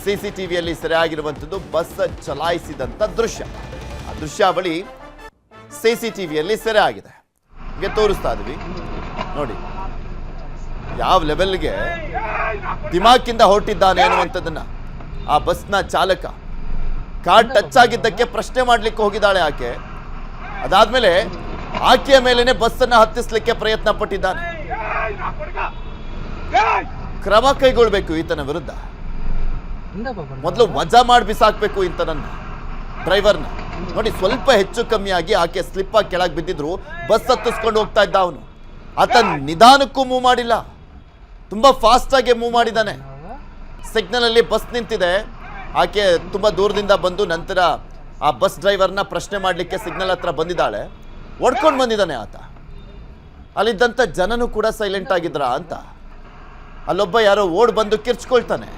CCTVಯಲ್ಲಿ ಸೆರೆಯಾಗಿರುವಂಥದ್ದು ಬಸ್ ಚಲಾಯಿಸಿದಂತ ದೃಶ್ಯ. ಆ ದೃಶ್ಯಾವಳಿ CCTVಯಲ್ಲಿ ಸೆರೆ ಆಗಿದೆ. ಹೀಗೆ ತೋರಿಸ್ತಾ ಇದೀವಿ ನೋಡಿ, ಯಾವ ಲೆವೆಲ್ಗೆ ದಿಮಾಕಿಂದ ಹೊರಟಿದ್ದಾನೆ ಅನ್ನುವಂಥದ್ದನ್ನ ಆ ಬಸ್ನ ಚಾಲಕ. ಕಾರ್ ಟಚ್ ಆಗಿದ್ದಕ್ಕೆ ಪ್ರಶ್ನೆ ಮಾಡ್ಲಿಕ್ಕೆ ಹೋಗಿದ್ದಾಳೆ ಆಕೆ. ಅದಾದ್ಮೇಲೆ ಆಕೆಯ ಮೇಲೇನೆ ಬಸ್ ಅನ್ನ ಹತ್ತಿಸ್ಲಿಕ್ಕೆ ಪ್ರಯತ್ನ ಪಟ್ಟಿದ್ದಾನೆ. ಕ್ರಮ ಕೈಗೊಳ್ಬೇಕು ಈತನ ವಿರುದ್ಧ. ಮೊದಲು ವಜಾ ಮಾಡಿ ಬಿಸಾಕ್ಬೇಕು ಇಂತನನ್ನ, ಡ್ರೈವರ್ನ. ನೋಡಿ, ಸ್ವಲ್ಪ ಹೆಚ್ಚು ಕಮ್ಮಿಯಾಗಿ ಆಕೆ ಸ್ಲಿಪ್ ಆಗಿ ಕೆಳಗೆ ಬಿದ್ದಿದ್ರು ಬಸ್ ಹತ್ತಿಸ್ಕೊಂಡು ಹೋಗ್ತಾ ಇದ್ದ ಅವನು. ಆತ ನಿಧಾನಕ್ಕೂ ಮೂವ್ ಮಾಡಿಲ್ಲ, ತುಂಬಾ ಫಾಸ್ಟ್ ಆಗಿ ಮೂವ್ ಮಾಡಿದ್ದಾನೆ. ಸಿಗ್ನಲ್ ಅಲ್ಲಿ ಬಸ್ ನಿಂತಿದೆ, ಆಕೆ ತುಂಬಾ ದೂರದಿಂದ ಬಂದು ನಂತರ ಆ ಬಸ್ ಡ್ರೈವರ್ನ ಪ್ರಶ್ನೆ ಮಾಡಲಿಕ್ಕೆ ಸಿಗ್ನಲ್ ಹತ್ರ ಬಂದಿದ್ದಾಳೆ. ಓಡ್ಕೊಂಡು ಬಂದಿದ್ದಾನೆ ಆತ. ಅಲ್ಲಿದ್ದಂಥ ಜನನು ಕೂಡ ಸೈಲೆಂಟ್ ಆಗಿದ್ರ ಅಂತ. ಅಲ್ಲೊಬ್ಬ ಯಾರೋ ಓಡ್ ಬಂದು ಕಿರ್ಚ್ಕೊಳ್ತಾನೆ.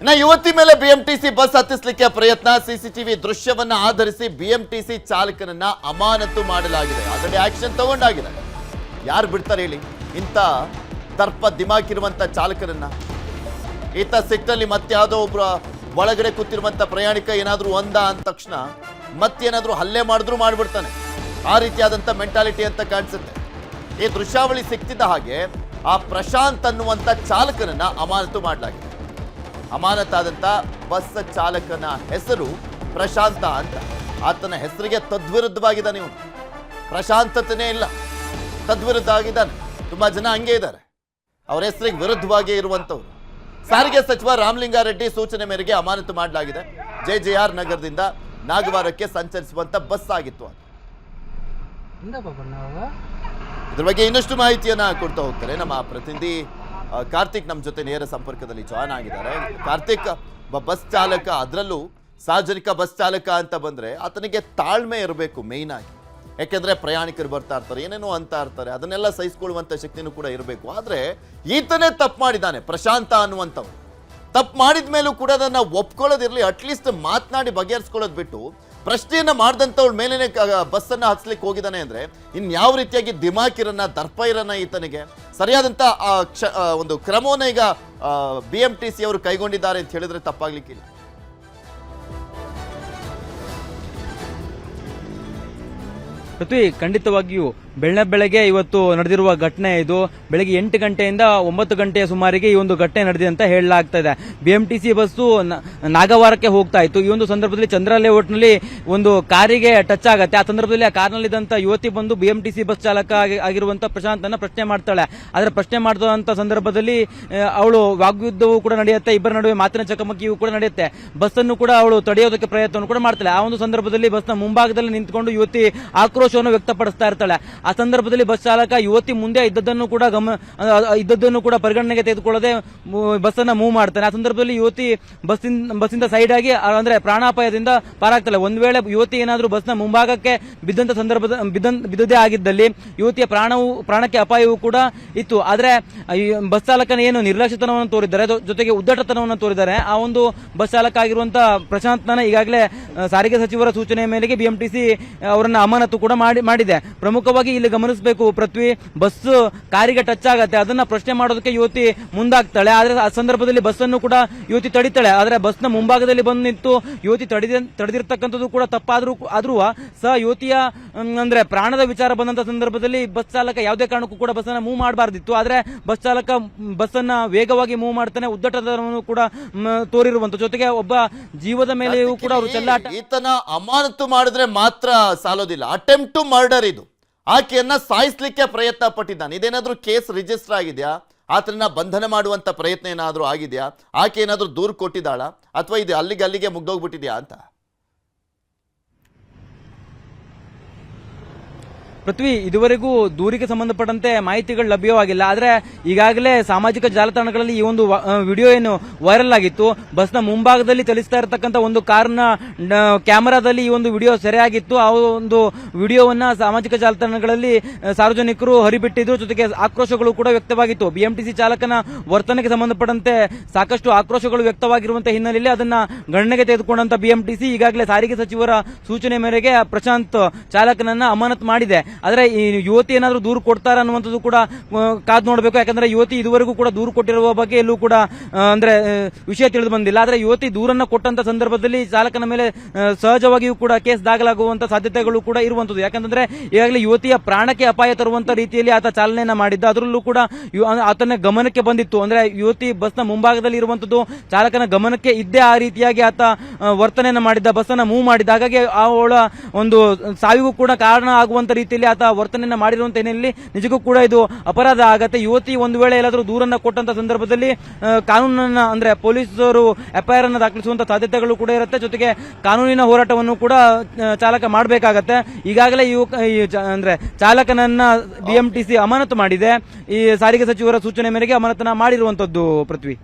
ಇನ್ನ ಯುವತಿ ಮೇಲೆ BMTC ಬಸ್ ಹತ್ತಿಸ್ಲಿಕ್ಕೆ ಪ್ರಯತ್ನ. CCTV ದೃಶ್ಯವನ್ನ ಆಧರಿಸಿ BMTC ಚಾಲಕನನ್ನ ಅಮಾನತು ಮಾಡಲಾಗಿದೆ. ಆಲ್ರೆಡಿ ಆಕ್ಷನ್ ತಗೊಂಡಾಗಿದೆ. ಯಾರು ಬಿಡ್ತಾರೆ ಹೇಳಿ ಇಂಥ ದರ್ಪ ದಿಮಾಕಿರುವಂತ ಚಾಲಕರನ್ನ? ಈತ ಸಿಕ್ನಲ್ಲಿ ಮತ್ತೆ ಯಾವುದೋ ಒಬ್ರು ಒಳಗಡೆ ಕೂತಿರುವಂತ ಪ್ರಯಾಣಿಕ ಏನಾದ್ರೂ ಅಂದ ಅಂದ ತಕ್ಷಣ ಮತ್ತೇನಾದ್ರೂ ಹಲ್ಲೆ ಮಾಡಿದ್ರು ಮಾಡ್ಬಿಡ್ತಾನೆ. ಆ ರೀತಿಯಾದಂಥ ಮೆಂಟಾಲಿಟಿ ಅಂತ ಕಾಣಿಸುತ್ತೆ. ಈ ದೃಶ್ಯಾವಳಿ ಸಿಕ್ತಿದ್ದ ಹಾಗೆ ಆ ಪ್ರಶಾಂತ್ ಅನ್ನುವಂಥ ಚಾಲಕನನ್ನ ಅಮಾನತು ಮಾಡಲಾಗಿದೆ. ಅಮಾನತಾದಂಥ ಬಸ್ ಚಾಲಕನ ಹೆಸರು ಪ್ರಶಾಂತ ಅಂತ. ಆತನ ಹೆಸರಿಗೆ ತದ್ವಿರುದ್ಧವಾಗಿದ್ದಾನೆ ಇವನು. ಪ್ರಶಾಂತತೆನೇ ಇಲ್ಲ, ತದ್ವಿರುದ್ಧ ಆಗಿದ್ದಾನೆ. ತುಂಬಾ ಜನ ಹಂಗೆ ಇದ್ದಾರೆ, ಅವರ ಹೆಸರಿಗೆ ವಿರುದ್ಧವಾಗಿ ಇರುವಂಥವ್ರು. ಸಾರಿಗೆ ಸಚಿವ ರಾಮಲಿಂಗಾರೆಡ್ಡಿ ಸೂಚನೆ ಮೇರೆಗೆ ಅಮಾನತು ಮಾಡಲಾಗಿದೆ. JJR ನಗರದಿಂದ ನಾಗವಾರಕ್ಕೆ ಸಂಚರಿಸುವಂತ ಬಸ್ ಆಗಿತ್ತು. ಇದ್ರ ಬಗ್ಗೆ ಇನ್ನಷ್ಟು ಮಾಹಿತಿಯನ್ನ ಕೊಡ್ತಾ ಹೋಗ್ತಾರೆ ನಮ್ಮ ಪ್ರತಿನಿಧಿ ಕಾರ್ತಿಕ್. ನಮ್ಮ ಜೊತೆ ನೇರ ಸಂಪರ್ಕದಲ್ಲಿ ಜಾಯ್ನ್ ಆಗಿದ್ದಾರೆ. ಕಾರ್ತಿಕ್, ಬಸ್ ಚಾಲಕ, ಅದರಲ್ಲೂ ಸಾರ್ವಜನಿಕ ಬಸ್ ಚಾಲಕ ಅಂತ ಬಂದ್ರೆ ಆತನಿಗೆ ತಾಳ್ಮೆ ಇರಬೇಕು ಮೇಯ್ನ್ ಆಗಿ. ಯಾಕೆಂದ್ರೆ ಪ್ರಯಾಣಿಕರು ಬರ್ತಾ ಇರ್ತಾರೆ, ಏನೇನೋ ಅಂತ ಇರ್ತಾರೆ, ಅದನ್ನೆಲ್ಲ ಸಹಿಸ್ಕೊಳ್ಳುವಂತ ಶಕ್ತಿನೂ ಕೂಡ ಇರಬೇಕು. ಆದ್ರೆ ಈತನೇ ತಪ್ಪು ಮಾಡಿದ್ದಾನೆ, ಪ್ರಶಾಂತ ಅನ್ನುವಂಥವ್ರು. ತಪ್ಪು ಮಾಡಿದ ಮೇಲೂ ಕೂಡ ಅದನ್ನ ಒಪ್ಕೊಳ್ಳೋದಿರ್ಲಿ, ಅಟ್ಲೀಸ್ಟ್ ಮಾತನಾಡಿ ಬಗೆಹರಿಸ್ಕೊಳ್ಳೋದು ಬಿಟ್ಟು ಪ್ರಶ್ನೆಯನ್ನ ಮಾಡಿದಂಥವ್ರ ಮೇಲೇನೆ ಬಸ್ಸನ್ನ ಹತ್ಸ್ಲಿಕ್ಕೆ ಹೋಗಿದ್ದಾನೆ ಅಂದ್ರೆ ಇನ್ಯಾವ ರೀತಿಯಾಗಿ ದಿಮಾಕಿರನ್ನ, ದರ್ಪ ಇರನ್ನ ಈತನಿಗೆ? ಸರಿಯಾದಂತ ಒಂದು ಕ್ರಮವನ್ನ ಈಗ BMTC ಅವರು ಕೈಗೊಂಡಿದ್ದಾರೆ ಅಂತ ಹೇಳಿದ್ರೆ ತಪ್ಪಾಗ್ಲಿಕ್ಕಿಲ್ಲ. ಪೃಥ್ವಿ, ಖಂಡಿತವಾಗಿಯೂ ಬೆಳಗ್ಗೆ ಇವತ್ತು ನಡೆದಿರುವ ಘಟನೆ ಇದು. ಬೆಳಗ್ಗೆ 8 ಗಂಟೆಯಿಂದ 9 ಗಂಟೆಯ ಸುಮಾರಿಗೆ ಈ ಒಂದು ಘಟನೆ ನಡೆದಿದೆ ಅಂತ ಹೇಳಲಾಗ್ತಾ ಇದೆ. BMTC ಬಸ್ಸು ನಾಗವಾರಕ್ಕೆ ಹೋಗ್ತಾ ಇತ್ತು. ಈ ಒಂದು ಸಂದರ್ಭದಲ್ಲಿ ಚಂದ್ರ ಲೇಔಟ್ನಲ್ಲಿ ಒಂದು ಕಾರಿಗೆ ಟಚ್ ಆಗತ್ತೆ. ಆ ಸಂದರ್ಭದಲ್ಲಿ ಆ ಕಾರ್ನಲ್ಲಿದ್ದಂತ ಯುವತಿ ಬಂದು BMTC ಬಸ್ ಚಾಲಕ ಆಗಿರುವಂತಹ ಪ್ರಶಾಂತನ ಪ್ರಶ್ನೆ ಮಾಡ್ತಾಳೆ. ಆದ್ರೆ ಪ್ರಶ್ನೆ ಮಾಡಿದಂತ ಸಂದರ್ಭದಲ್ಲಿ ಅವಳು ವಾಗ್ಯುದ್ಧವೂ ಕೂಡ ನಡೆಯುತ್ತೆ, ಇಬ್ಬರ ನಡುವೆ ಮಾತಿನ ಚಕಮಕಿಯೂ ಕೂಡ ನಡೆಯುತ್ತೆ. ಬಸ್ ಅನ್ನು ಕೂಡ ಅವಳು ತಡೆಯೋದಕ್ಕೆ ಪ್ರಯತ್ನವನ್ನು ಕೂಡ ಮಾಡ್ತಾಳೆ. ಆ ಒಂದು ಸಂದರ್ಭದಲ್ಲಿ ಬಸ್ನ ಮುಂಭಾಗದಲ್ಲಿ ನಿಂತ್ಕೊಂಡು ಯುವತಿ ಆಕ್ರೋಶವನ್ನು ವ್ಯಕ್ತಪಡಿಸ್ತಾ ಇರ್ತಾಳೆ. ಆ ಸಂದರ್ಭದಲ್ಲಿ ಬಸ್ ಚಾಲಕ ಯುವತಿ ಮುಂದೆ ಇದ್ದದ್ದನ್ನು ಕೂಡ ಪರಿಗಣನೆಗೆ ತೆಗೆದುಕೊಳ್ಳದೆ ಬಸ್ಸನ್ನ ಮೂವ್ ಮಾಡ್ತಾನೆ. ಆ ಸಂದರ್ಭದಲ್ಲಿ ಯುವತಿ ಬಸ್ಸಿಂದ ಸೈಡ್ ಆಗಿ ಅಂದ್ರೆ ಪ್ರಾಣಾಪಾಯದಿಂದ ಪಾರಾಗ್ತಾಳೆ. ಒಂದ್ ವೇಳೆ ಯುವತಿ ಏನಾದರೂ ಬಸ್ನ ಮುಂಭಾಗಕ್ಕೆ ಬಿದ್ದದೇ ಆಗಿದ್ದಲ್ಲಿ ಯುವತಿಯ ಪ್ರಾಣಕ್ಕೆ ಅಪಾಯವೂ ಕೂಡ ಇತ್ತು. ಆದ್ರೆ ಬಸ್ ಚಾಲಕನ ಏನು ನಿರ್ಲಕ್ಷ್ಯತನವನ್ನು ತೋರಿದ್ದಾರೆ, ಜೊತೆಗೆ ಉದ್ದಟತನವನ್ನು ತೋರಿದ್ದಾರೆ. ಆ ಒಂದು ಬಸ್ ಚಾಲಕ ಆಗಿರುವಂತಹ ಪ್ರಶಾಂತ್ನ ಈಗಾಗಲೇ ಸಾರಿಗೆ ಸಚಿವರ ಸೂಚನೆಯ ಮೇರೆಗೆ ಬಿಎಂಟಿಸಿ ಅವರನ್ನ ಅಮಾನತು ಕೂಡ ಮಾಡಿದೆ. ಪ್ರಮುಖವಾಗಿ ಇಲ್ಲಿ ಗಮನಿಸಬೇಕು ಪೃಥ್ವಿ, ಬಸ್ ಕಾರಿಗೆ ಟಚ್ ಆಗತ್ತೆ, ಅದನ್ನ ಪ್ರಶ್ನೆ ಮಾಡೋದಕ್ಕೆ ಯುವತಿ ಮುಂದಾಗ್ತಾಳೆ. ಆದ್ರೆ ಆ ಸಂದರ್ಭದಲ್ಲಿ ಬಸ್ ಅನ್ನು ಕೂಡ ಯುವತಿ ತಡಿತಾಳೆ. ಆದ್ರೆ ಬಸ್ನ ಮುಂಭಾಗದಲ್ಲಿ ಬಂದು ನಿಂತು ಯುವತಿ ತಡೆದಿರ್ತಕ್ಕಂಥದ್ದು ಕೂಡ ತಪ್ಪಾದ್ರೂ ಸಹ ಯುವತಿಯ ಅಂದ್ರೆ ಪ್ರಾಣದ ವಿಚಾರ ಬಂದಂತ ಸಂದರ್ಭದಲ್ಲಿ ಬಸ್ ಚಾಲಕ ಯಾವುದೇ ಕಾರಣಕ್ಕೂ ಕೂಡ ಬಸ್ ಅನ್ನ ಮೂವ್ ಮಾಡಬಾರ್ದಿತ್ತು. ಆದ್ರೆ ಬಸ್ ಚಾಲಕ ಬಸ್ ಅನ್ನ ವೇಗವಾಗಿ ಮೂವ್ ಮಾಡ್ತಾನೆ, ಉದ್ದಟತನವನ್ನು ಕೂಡ ತೋರಿರುವಂತ, ಜೊತೆಗೆ ಒಬ್ಬ ಜೀವದ ಮೇಲೆಯೂ ಕೂಡ ಅವರು ಚೆಲ್ಲಾಟ. ಈತನ ಅಮಾನತು ಮಾಡಿದ್ರೆ ಮಾತ್ರ ಸಾಲೋದಿಲ್ಲ, ಅಟೆಂಪ್ಟ್ ಟು ಮರ್ಡರ್ ಇದು. ಆಕೆಯನ್ನ ಸಾಯಿಸ್ಲಿಕ್ಕೆ ಪ್ರಯತ್ನ ಪಟ್ಟಿದ್ದಾನೆ. ಇದೇನಾದ್ರೂ ಕೇಸ್ ರಿಜಿಸ್ಟರ್ ಆಗಿದೆಯಾ? ಆತನ ಬಂಧನ ಮಾಡುವಂತ ಪ್ರಯತ್ನ ಏನಾದ್ರೂ ಆಗಿದೆಯಾ? ಆಕೆ ಏನಾದ್ರೂ ದೂರು ಕೊಟ್ಟಿದ್ದಾಳ ಅಥವಾ ಇದು ಅಲ್ಲಿಗೆ ಮುಗ್ದೋಗ್ಬಿಟ್ಟಿದ್ಯಾ ಅಂತ? ಪೃಥ್ವಿ, ಇದುವರೆಗೂ ದೂರಿಗೆ ಸಂಬಂಧಪಟ್ಟಂತೆ ಮಾಹಿತಿಗಳು ಲಭ್ಯವಾಗಿಲ್ಲ. ಆದ್ರೆ ಈಗಾಗಲೇ ಸಾಮಾಜಿಕ ಜಾಲತಾಣಗಳಲ್ಲಿ ಈ ಒಂದು ವಿಡಿಯೋ ಏನು ವೈರಲ್ ಆಗಿತ್ತು, ಬಸ್ನ ಮುಂಭಾಗದಲ್ಲಿ ಚಲಿಸ್ತಾ ಇರತಕ್ಕಂಥ ಒಂದು ಕಾರ್ನ ಕ್ಯಾಮೆರಾದಲ್ಲಿ ಈ ಒಂದು ವಿಡಿಯೋ ಸೆರೆಯಾಗಿತ್ತು. ಆ ಒಂದು ವಿಡಿಯೋವನ್ನ ಸಾಮಾಜಿಕ ಜಾಲತಾಣಗಳಲ್ಲಿ ಸಾರ್ವಜನಿಕರು ಹರಿಬಿಟ್ಟಿದ್ರು, ಜೊತೆಗೆ ಆಕ್ರೋಶಗಳು ಕೂಡ ವ್ಯಕ್ತವಾಗಿತ್ತು. ಬಿಎಂಟಿಸಿ ಚಾಲಕನ ವರ್ತನೆಗೆ ಸಂಬಂಧಪಟ್ಟಂತೆ ಸಾಕಷ್ಟು ಆಕ್ರೋಶಗಳು ವ್ಯಕ್ತವಾಗಿರುವಂತಹ ಹಿನ್ನೆಲೆಯಲ್ಲಿ ಅದನ್ನ ಗಣನೆಗೆ ತೆಗೆದುಕೊಂಡಂತ ಬಿಎಂಟಿಸಿ ಈಗಾಗಲೇ ಸಾರಿಗೆ ಸಚಿವರ ಸೂಚನೆ ಮೇರೆಗೆ ಪ್ರಶಾಂತ್ ಚಾಲಕನನ್ನ ಅಮಾನತು ಮಾಡಿದೆ. ಆದ್ರೆ ಈ ಯುವತಿ ಏನಾದ್ರೂ ದೂರು ಕೊಡ್ತಾರ ಅನ್ನುವಂಥದ್ದು ಕೂಡ ಕಾದ್ ನೋಡಬೇಕು. ಯಾಕಂದ್ರೆ ಯುವತಿ ಇದುವರೆಗೂ ಕೂಡ ದೂರು ಕೊಟ್ಟಿರುವ ಬಗ್ಗೆ ಎಲ್ಲೂ ಕೂಡ ಅಂದ್ರೆ ವಿಷಯ ತಿಳಿದು ಬಂದಿಲ್ಲ. ಆದ್ರೆ ಯುವತಿ ದೂರನ್ನ ಕೊಟ್ಟಂತ ಸಂದರ್ಭದಲ್ಲಿ ಚಾಲಕನ ಮೇಲೆ ಸಹಜವಾಗಿಯೂ ಕೂಡ ಕೇಸ್ ದಾಖಲಾಗುವಂತ ಸಾಧ್ಯತೆಗಳು ಕೂಡ ಇರುವಂತದ್ದು. ಯಾಕಂದ್ರೆ ಈಗಾಗಲೇ ಯುವತಿಯ ಪ್ರಾಣಕ್ಕೆ ಅಪಾಯ ತರುವಂತ ರೀತಿಯಲ್ಲಿ ಆತ ಚಾಲನೆಯನ್ನ ಮಾಡಿದ್ದ. ಅದರಲ್ಲೂ ಕೂಡ ಆತನ ಗಮನಕ್ಕೆ ಬಂದಿತ್ತು, ಅಂದ್ರೆ ಯುವತಿ ಬಸ್ನ ಮುಂಭಾಗದಲ್ಲಿ ಇರುವಂತದ್ದು ಚಾಲಕನ ಗಮನಕ್ಕೆ ಇದ್ದೇ ಆ ರೀತಿಯಾಗಿ ಆತ ವರ್ತನೆಯನ್ನ ಮಾಡಿದ್ದ, ಬಸ್ಸನ್ನ ಮೂವ್ ಮಾಡಿದ್ದ. ಹಾಗಾಗಿ ಅವಳ ಒಂದು ಸಾವಿಗೂ ಕೂಡ ಕಾರಣ ಆಗುವಂತ ರೀತಿಯಲ್ಲಿ ಆತ ವರ್ತನೆಯನ್ನ ಮಾಡಿರುವಂತ ಹಿನ್ನೆಲೆಯಲ್ಲಿ ನಿಜಕ್ಕೂ ಕೂಡ ಇದು ಅಪರಾಧ ಆಗತ್ತೆ. ಯುವತಿ ಒಂದು ವೇಳೆ ಎಲ್ಲಾದ್ರೂ ದೂರನ್ನ ಕೊಟ್ಟಂತ ಸಂದರ್ಭದಲ್ಲಿ ಕಾನೂನನ್ನ ಅಂದ್ರೆ ಪೊಲೀಸರು ಎಫ್ಐಆರ್ ಅನ್ನು ದಾಖಲಿಸುವಂತ ಸಾಧ್ಯತೆಗಳು ಕೂಡ ಇರುತ್ತೆ. ಜೊತೆಗೆ ಕಾನೂನಿನ ಹೋರಾಟವನ್ನು ಕೂಡ ಚಾಲಕ ಮಾಡಬೇಕಾಗತ್ತೆ. ಈಗಾಗಲೇ ಅಂದ್ರೆ ಚಾಲಕನನ್ನ ಬಿಎಂಟಿಸಿ ಅಮಾನತು ಮಾಡಿದೆ. ಈ ಸಾರಿಗೆ ಸಚಿವರ ಸೂಚನೆ ಮೇರೆಗೆ ಅಮಾನತನ ಮಾಡಿರುವಂತದ್ದು. ಪೃಥ್ವಿ,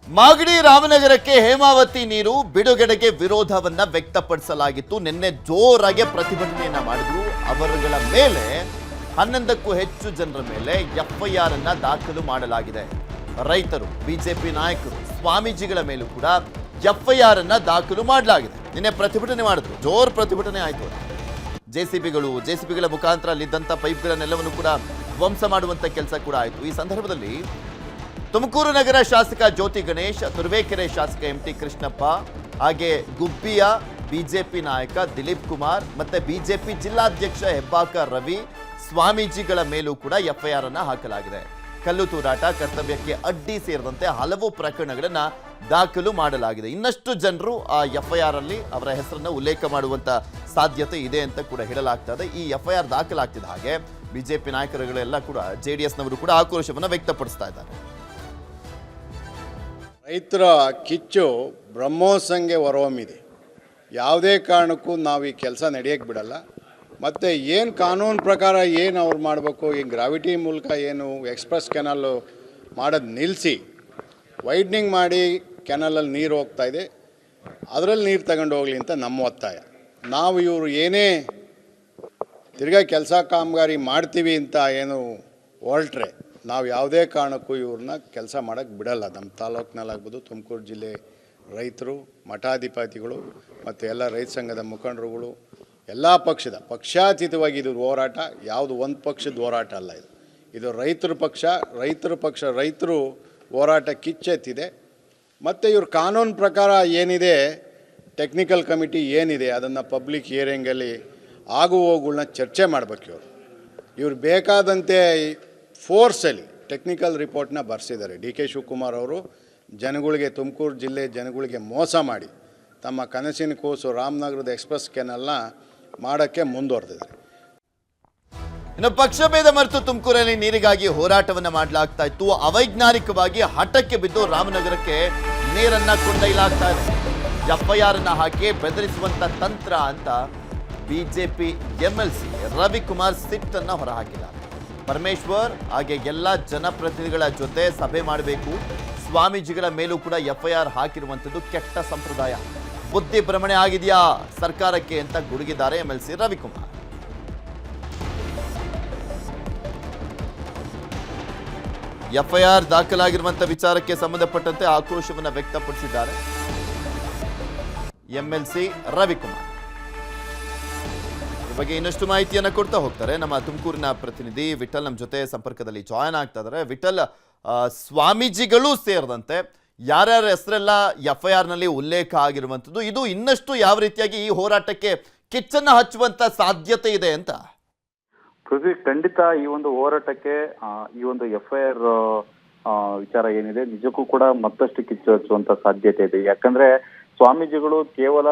ಮಾಗಡಿ ರಾಮನಗರಕ್ಕೆ ಹೇಮಾವತಿ ನೀರು ಬಿಡುಗಡೆಗೆ ವಿರೋಧವನ್ನ ವ್ಯಕ್ತಪಡಿಸಲಾಗಿತ್ತು. ನಿನ್ನೆ ಜೋರಾಗಿ ಪ್ರತಿಭಟನೆಯನ್ನ ಮಾಡಿದ್ರು. ಅವರುಗಳ ಮೇಲೆ 11ಕ್ಕೂ ಹೆಚ್ಚು ಜನರ ಮೇಲೆ ಎಫ್ಐಆರ್ ಅನ್ನ ದಾಖಲು ಮಾಡಲಾಗಿದೆ. ರೈತರು, ಬಿಜೆಪಿ ನಾಯಕರು, ಸ್ವಾಮೀಜಿಗಳ ಮೇಲೂ ಕೂಡ ಎಫ್ಐಆರ್ ಅನ್ನ ದಾಖಲು ಮಾಡಲಾಗಿದೆ. ನಿನ್ನೆ ಪ್ರತಿಭಟನೆ ಮಾಡಿದ್ರು, ಜೋರ್ ಪ್ರತಿಭಟನೆ ಆಯ್ತು. ಜೆಸಿಬಿಗಳ ಮುಖಾಂತರ ಅಲ್ಲಿದ್ದಂಥ ಪೈಪ್ಗಳನ್ನೆಲ್ಲವನ್ನು ಕೂಡ ಧ್ವಂಸ ಮಾಡುವಂತ ಕೆಲಸ ಕೂಡ ಆಯಿತು. ಈ ಸಂದರ್ಭದಲ್ಲಿ ತುಮಕೂರು ನಗರ ಶಾಸಕ ಜ್ಯೋತಿ ಗಣೇಶ್, ತುರುವೇಕೆರೆ ಶಾಸಕ ಎಂಟಿ ಕೃಷ್ಣಪ್ಪ, ಹಾಗೆ ಗುಬ್ಬಿಯ ಬಿಜೆಪಿ ನಾಯಕ ದಿಲೀಪ್ ಕುಮಾರ್ ಮತ್ತೆ ಬಿಜೆಪಿ ಜಿಲ್ಲಾಧ್ಯಕ್ಷ ಹೆಬ್ಬಾಕ ರವಿ, ಸ್ವಾಮೀಜಿಗಳ ಮೇಲೂ ಕೂಡ ಎಫ್ಐಆರ್ ಅನ್ನ ಹಾಕಲಾಗಿದೆ. ಕಲ್ಲು ತೂರಾಟ, ಕರ್ತವ್ಯಕ್ಕೆ ಅಡ್ಡಿ ಸೇರಿದಂತೆ ಹಲವು ಪ್ರಕರಣಗಳನ್ನ ದಾಖಲು ಮಾಡಲಾಗಿದೆ. ಇನ್ನಷ್ಟು ಜನರು ಆ ಎಫ್ಐಆರ್ ಅಲ್ಲಿ ಅವರ ಹೆಸರನ್ನು ಉಲ್ಲೇಖ ಮಾಡುವಂತ ಸಾಧ್ಯತೆ ಇದೆ ಅಂತ ಕೂಡ ಹೇಳಲಾಗ್ತಾ ಇದೆ. ಈ ಎಫ್ಐಆರ್ ದಾಖಲಾಗ್ತಿದ್ದ ಹಾಗೆ ಬಿಜೆಪಿ ನಾಯಕರುಗಳೆಲ್ಲ ಕೂಡ ಜೆಡಿಎಸ್ನವರು ಕೂಡ ಆಕ್ರೋಶವನ್ನು ವ್ಯಕ್ತಪಡಿಸ್ತಾ ಇದ್ದಾರೆ. ರೈತರ ಕಿಚ್ಚು ಬ್ರಹ್ಮೋತ್ಸಂಗೆ ಹೊರಹೊಮ್ಮಿದೆ. ಯಾವುದೇ ಕಾರಣಕ್ಕೂ ನಾವು ಈ ಕೆಲಸ ನಡೆಯೋಕ್ಕೆ ಬಿಡಲ್ಲ. ಮತ್ತು ಏನು ಕಾನೂನು ಪ್ರಕಾರ ಏನು ಅವ್ರು ಮಾಡಬೇಕು, ಈ ಗ್ರಾವಿಟಿ ಮೂಲಕ ಏನು ಎಕ್ಸ್ಪ್ರೆಸ್ ಕೆನಲ್ಲು ಮಾಡೋದು ನಿಲ್ಲಿಸಿ ವೈಡ್ನಿಂಗ್ ಮಾಡಿ ಕೆನಲಲ್ಲಿ ನೀರು ಹೋಗ್ತಾಯಿದೆ, ಅದರಲ್ಲಿ ನೀರು ತಗೊಂಡು ಹೋಗಲಿ ಅಂತ ನಮ್ಮ ಒತ್ತಾಯ. ನಾವು ಇವರು ಏನೇ ತಿರ್ಗಾ ಕೆಲಸ ಕಾಮಗಾರಿ ಮಾಡ್ತೀವಿ ಅಂತ ಏನು ಹೊರಟ್ರೆ ನಾವು ಯಾವುದೇ ಕಾರಣಕ್ಕೂ ಇವ್ರನ್ನ ಕೆಲಸ ಮಾಡೋಕ್ಕೆ ಬಿಡಲ್ಲ. ನಮ್ಮ ತಾಲೂಕಿನಲ್ಲಾಗ್ಬೋದು, ತುಮಕೂರು ಜಿಲ್ಲೆ ರೈತರು, ಮಠಾಧಿಪತಿಗಳು ಮತ್ತು ಎಲ್ಲ ರೈತ ಸಂಘದ ಮುಖಂಡರುಗಳು, ಎಲ್ಲ ಪಕ್ಷಾತೀತವಾಗಿ ಇದು ಹೋರಾಟ. ಯಾವುದು ಒಂದು ಪಕ್ಷದ ಹೋರಾಟ ಅಲ್ಲ, ಇದು ರೈತರ ಪಕ್ಷ. ರೈತರು ಹೋರಾಟ ಕಿಚ್ಚೆತ್ತಿದೆ. ಮತ್ತು ಇವ್ರ ಕಾನೂನು ಪ್ರಕಾರ ಏನಿದೆ, ಟೆಕ್ನಿಕಲ್ ಕಮಿಟಿ ಏನಿದೆ, ಅದನ್ನು ಪಬ್ಲಿಕ್ ಹಿಯರಿಂಗಲ್ಲಿ ಆಗು ಹೋಗುಗಳನ್ನ ಚರ್ಚೆ ಮಾಡಬೇಕು. ಇವ್ರು ಬೇಕಾದಂತೆ ಫೋರ್ಸಲ್ಲಿ ಟೆಕ್ನಿಕಲ್ ರಿಪೋರ್ಟ್ನ ಬರೆಸಿದ್ದಾರೆ. ಡಿ.ಕೆ. ಶಿವಕುಮಾರ್ ಅವರು ಜನಗಳಿಗೆ, ತುಮಕೂರು ಜಿಲ್ಲೆ ಜನಗಳಿಗೆ ಮೋಸ ಮಾಡಿ ತಮ್ಮ ಕನಸಿನ ಕೂಸು ರಾಮನಗರದ ಎಕ್ಸ್ಪ್ರೆಸ್ ಕೆನಲ್ನ ಮಾಡೋಕ್ಕೆ ಮುಂದುವರೆದಿದ್ದಾರೆ. ಇನ್ನು ಪಕ್ಷಭೇದ ಮರೆತು ತುಮಕೂರಲ್ಲಿ ನೀರಿಗಾಗಿ ಹೋರಾಟವನ್ನ ಮಾಡಲಾಗ್ತಾ ಇತ್ತು. ಅವೈಜ್ಞಾನಿಕವಾಗಿ ಹಠಕ್ಕೆ ಬಿದ್ದು ರಾಮನಗರಕ್ಕೆ ನೀರನ್ನ ಕೊಂಡೊಯ್ಯಲಾಗ್ತಾ ಇದೆ. ಎಫ್ಐಆರ್ ಅನ್ನ ಹಾಕಿ ಬೆದರಿಸುವಂತ ತಂತ್ರ ಅಂತ ಬಿಜೆಪಿ ಎಂಎಲ್ಸಿ ರವಿಕುಮಾರ್ ಸಿಟ್ಟನ್ನ ಹೊರಹಾಕಿದ್ದಾರೆ. ಪರಮೇಶ್ವರ್ ಹಾಗೆ ಎಲ್ಲ ಜನಪ್ರತಿನಿಧಿಗಳ ಜೊತೆ ಸಭೆ ಮಾಡಬೇಕು, ಸ್ವಾಮೀಜಿಗಳ ಮೇಲೂ ಕೂಡ ಎಫ್ಐಆರ್ ಹಾಕಿರುವಂಥದ್ದು ಕೆಟ್ಟ ಸಂಪ್ರದಾಯ, ಬುದ್ಧಿ ಭ್ರಮಣೆ ಆಗಿದೆಯಾ ಸರ್ಕಾರಕ್ಕೆ ಅಂತ ಗುಡುಗಿದ್ದಾರೆ ಎಂಎಲ್ಸಿ ರವಿಕುಮಾರ್. ಎಫ್ಐಆರ್ ದಾಖಲಾಗಿರುವಂತ ವಿಚಾರಕ್ಕೆ ಸಂಬಂಧಪಟ್ಟಂತೆ ಆಕ್ರೋಶವನ್ನು ವ್ಯಕ್ತಪಡಿಸಿದ್ದಾರೆ ಎಂಎಲ್ಸಿ ರವಿಕುಮಾರ್. ಈ ಬಗ್ಗೆ ಇನ್ನಷ್ಟು ಮಾಹಿತಿಯನ್ನ ಕೊಡ್ತಾ ಹೋಗ್ತಾರೆ ನಮ್ಮ ತುಮಕೂರಿನ ಪ್ರತಿನಿಧಿ ವಿಠಲ್ ನಮ್ಮ ಜೊತೆ ಸಂಪರ್ಕದಲ್ಲಿ ಜಾಯ್ನ್ ಆಗ್ತಾ ಇದ್ದಾರೆ. ವಿಠಲ್, ಸ್ವಾಮೀಜಿಗಳು ಸೇರಿದಂತೆ ಯಾರ್ಯಾರ ಹೆಸರೆಲ್ಲ ಎಫ್ಐಆರ್ ನಲ್ಲಿ ಉಲ್ಲೇಖ ಆಗಿರುವಂಥದ್ದು, ಇದು ಇನ್ನಷ್ಟು ಯಾವ ರೀತಿಯಾಗಿ ಈ ಹೋರಾಟಕ್ಕೆ ಕಿಚ್ಚನ್ನ ಹಚ್ಚುವಂತ ಸಾಧ್ಯತೆ ಇದೆ ಅಂತ? ಪೃಥ್ವಿ, ಖಂಡಿತ ಈ ಒಂದು ಹೋರಾಟಕ್ಕೆ ಈ ಒಂದು ಎಫ್ಐಆರ್ ವಿಚಾರ ಏನಿದೆ ನಿಜಕ್ಕೂ ಕೂಡ ಮತ್ತಷ್ಟು ಕಿಚ್ಚು ಹಚ್ಚುವಂತ ಸಾಧ್ಯತೆ ಇದೆ. ಯಾಕಂದ್ರೆ ಸ್ವಾಮೀಜಿಗಳು ಕೇವಲ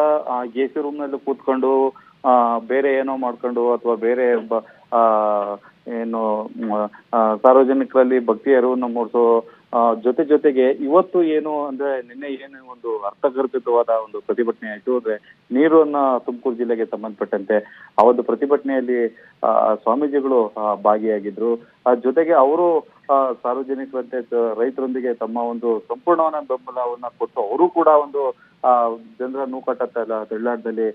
ಎಸಿ ರೂಮ್ ನಲ್ಲಿ ಕೂತ್ಕೊಂಡು ಬೇರೆ ಏನೋ ಮಾಡ್ಕೊಂಡು ಅಥವಾ ಬೇರೆ ಏನು ಸಾರ್ವಜನಿಕರಲ್ಲಿ ಭಕ್ತಿ ಅರಿವನ್ನು ಮೂಡಿಸೋ ಜೊತೆಗೆ ಇವತ್ತು ಏನು ಅಂದ್ರೆ ನಿನ್ನೆ ಏನು ಒಂದು ಅರ್ಥಗರ್ಭಿತವಾದ ಒಂದು ಪ್ರತಿಭಟನೆ ಆಯ್ತು. ಅಂದ್ರೆ ನೀರನ್ನ ತುಮಕೂರು ಜಿಲ್ಲೆಗೆ ಸಂಬಂಧಪಟ್ಟಂತೆ ಆ ಒಂದು ಪ್ರತಿಭಟನೆಯಲ್ಲಿ ಸ್ವಾಮೀಜಿಗಳು ಭಾಗಿಯಾಗಿದ್ರು. ಜೊತೆಗೆ ಅವರು ಸಾರ್ವಜನಿಕರಂತೆ ರೈತರೊಂದಿಗೆ ತಮ್ಮ ಒಂದು ಸಂಪೂರ್ಣವಾದ ಬೆಂಬಲವನ್ನ ಕೊಟ್ಟು ಅವರು ಕೂಡ ಒಂದು ಜನರ ನೂಕಾಟ ತಳ್ಳಾಟದಲ್ಲಿ